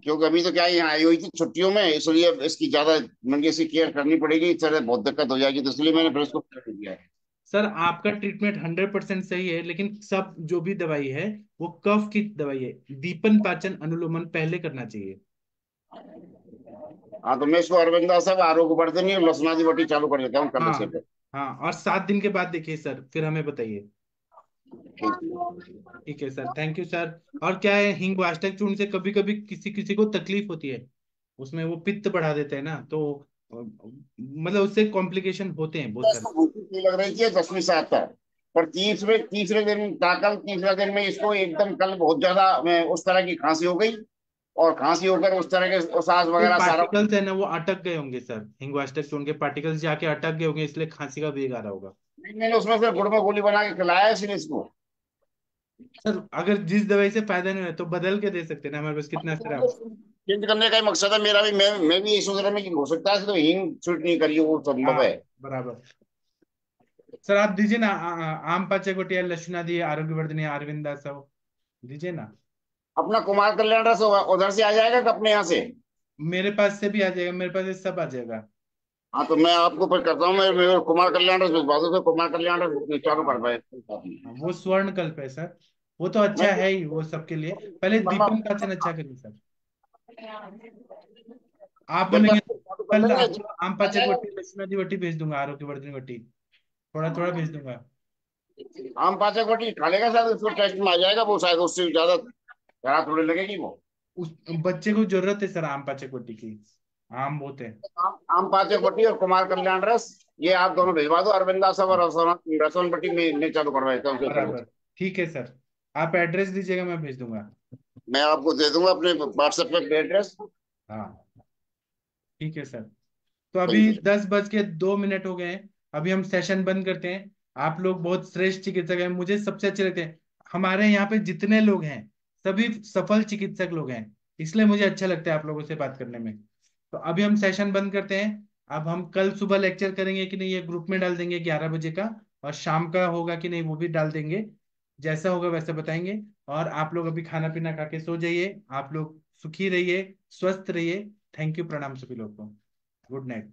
क्योंकि अभी तो क्या है, यहाँ आई हुई थी छुट्टियों में, इसलिए अब इसकी ज्यादा मंगे से केयर करनी पड़ेगी, इस तरह बहुत दिक्कत हो जाएगी, तो इसलिए मैंने फिर इसको कर दिया है। सर आपका ट्रीटमेंट 100% सही है, लेकिन सब जो भी दवाई है वो कफ की दवाई है, दीपन पाचन अनुलोमन पहले करना चाहिए। हाँ तो मैं इसको अरविंदा सब आरोग्य वर्धनी और लसनादी बटी चालू कर देता हूँ कल से हाँ, फिर। हाँ, और 7 दिन के बाद देखिए सर, फिर हमें बताइए। ठीक। ठीक है सर, थैंक यू सर। और क्या है, हिंग वाष्टक चूर्ण से कभी कभी किसी किसी को तकलीफ होती है, उसमें वो पित्त बढ़ा देते हैं ना, तो मतलब उससे कॉम्प्लिकेशन होते हैं बहुत सारे। इसको भूख नहीं लग रही थी 10वीं साल तक, पर तीसरे तीसरे दिन ताकल तीसरा दिन में इसको एकदम कल बहुत ज्यादा उस तरह की खांसी हो गई, और खांसी होकर उस तरह के सांस जो वगैरह सारा। पार्टिकल्स है ना वो अटक गए होंगे सर, हिंग वाष्टक चूर्ण के पार्टिकल्स जाके अटक गए होंगे, इसलिए खांसी का वेग आ रहा होगा। मैंने उसमें से गुड़ में गोली बना के खिलाया इसलिए इसको। सर अगर जिस दवाई से फायदा नहीं हो तो बदल के दे सकते हैं ना, हमारे पास कितना असर है आप। चेंज करने का ही मकसद है मेरा भी, मैं भी यही सोच रहा हूँ कि हो सकता है तो हींग सूट नहीं करी, वो संभव हाँ, है। बराबर। सर आप दीजिए ना, आम पाचे गोटिया लक्षणा दिए, आरोग्यवर्धनी अरविंदा सब दीजिए ना। अपना कुमार कल्याण रस उधर से आ जाएगा कि अपने यहाँ से? मेरे पास से भी आ जाएगा, मेरे पास से सब आ जाएगा। हाँ तो मैं आपको फिर करता हूँ, मैं कुमार कल्याण रस भिजवा दो, तो कुमार कल्याण रस चालू कर हाँ, पाए। हाँ, वो स्वर्ण कल्प है सर, वो तो अच्छा नहीं, है ही वो सबके लिए। पहले वरना दीपन पाचन अच्छा करिए सर। आप जब बनेंगे, तक चालू कल आपको आम पाचक वटी, लक्ष्मी वटी भेज दूंगा, आरोग्य वर्धनी वटी थोड़ा थोड़ा भेज दूंगा। आम पाचक वटी खा लेगा शायद, उसको टेस्ट में आ जाएगा वो, शायद उससे ज्यादा खराब थोड़ी लगेगी वो। उस बच्चे को जरूरत है सर आम पाचक वटी की, आम बहुत है। आम पाचक वटी और कुमार कल्याण रस, ये आप दोनों भिजवा दो। अरविंदा सब और रसवन वटी में चालू करवा देता हूँ। बराबर, ठीक है सर, आप एड्रेस दीजिएगा, मैं भेज दूंगा। मैं आपको दे दूंगा अपने व्हाट्सएप पे एड्रेस। हाँ ठीक है सर। तो अभी 10:02 हो गए हैं, अभी हम सेशन बंद करते हैं। आप लोग बहुत श्रेष्ठ चिकित्सक हैं, मुझे सबसे अच्छे लगते हैं। हमारे यहाँ पे जितने लोग हैं सभी सफल चिकित्सक लोग हैं, इसलिए मुझे अच्छा लगता है आप लोगों से बात करने में। तो अभी हम सेशन बंद करते हैं। अब हम कल सुबह लेक्चर करेंगे कि नहीं, ये ग्रुप में डाल देंगे 11 बजे का, और शाम का होगा कि नहीं वो भी डाल देंगे, जैसा होगा वैसा बताएंगे। और आप लोग अभी खाना पीना खा के सो जाइए, आप लोग सुखी रहिए, स्वस्थ रहिए। थैंक यू, प्रणाम सभी लोग को, गुड नाइट।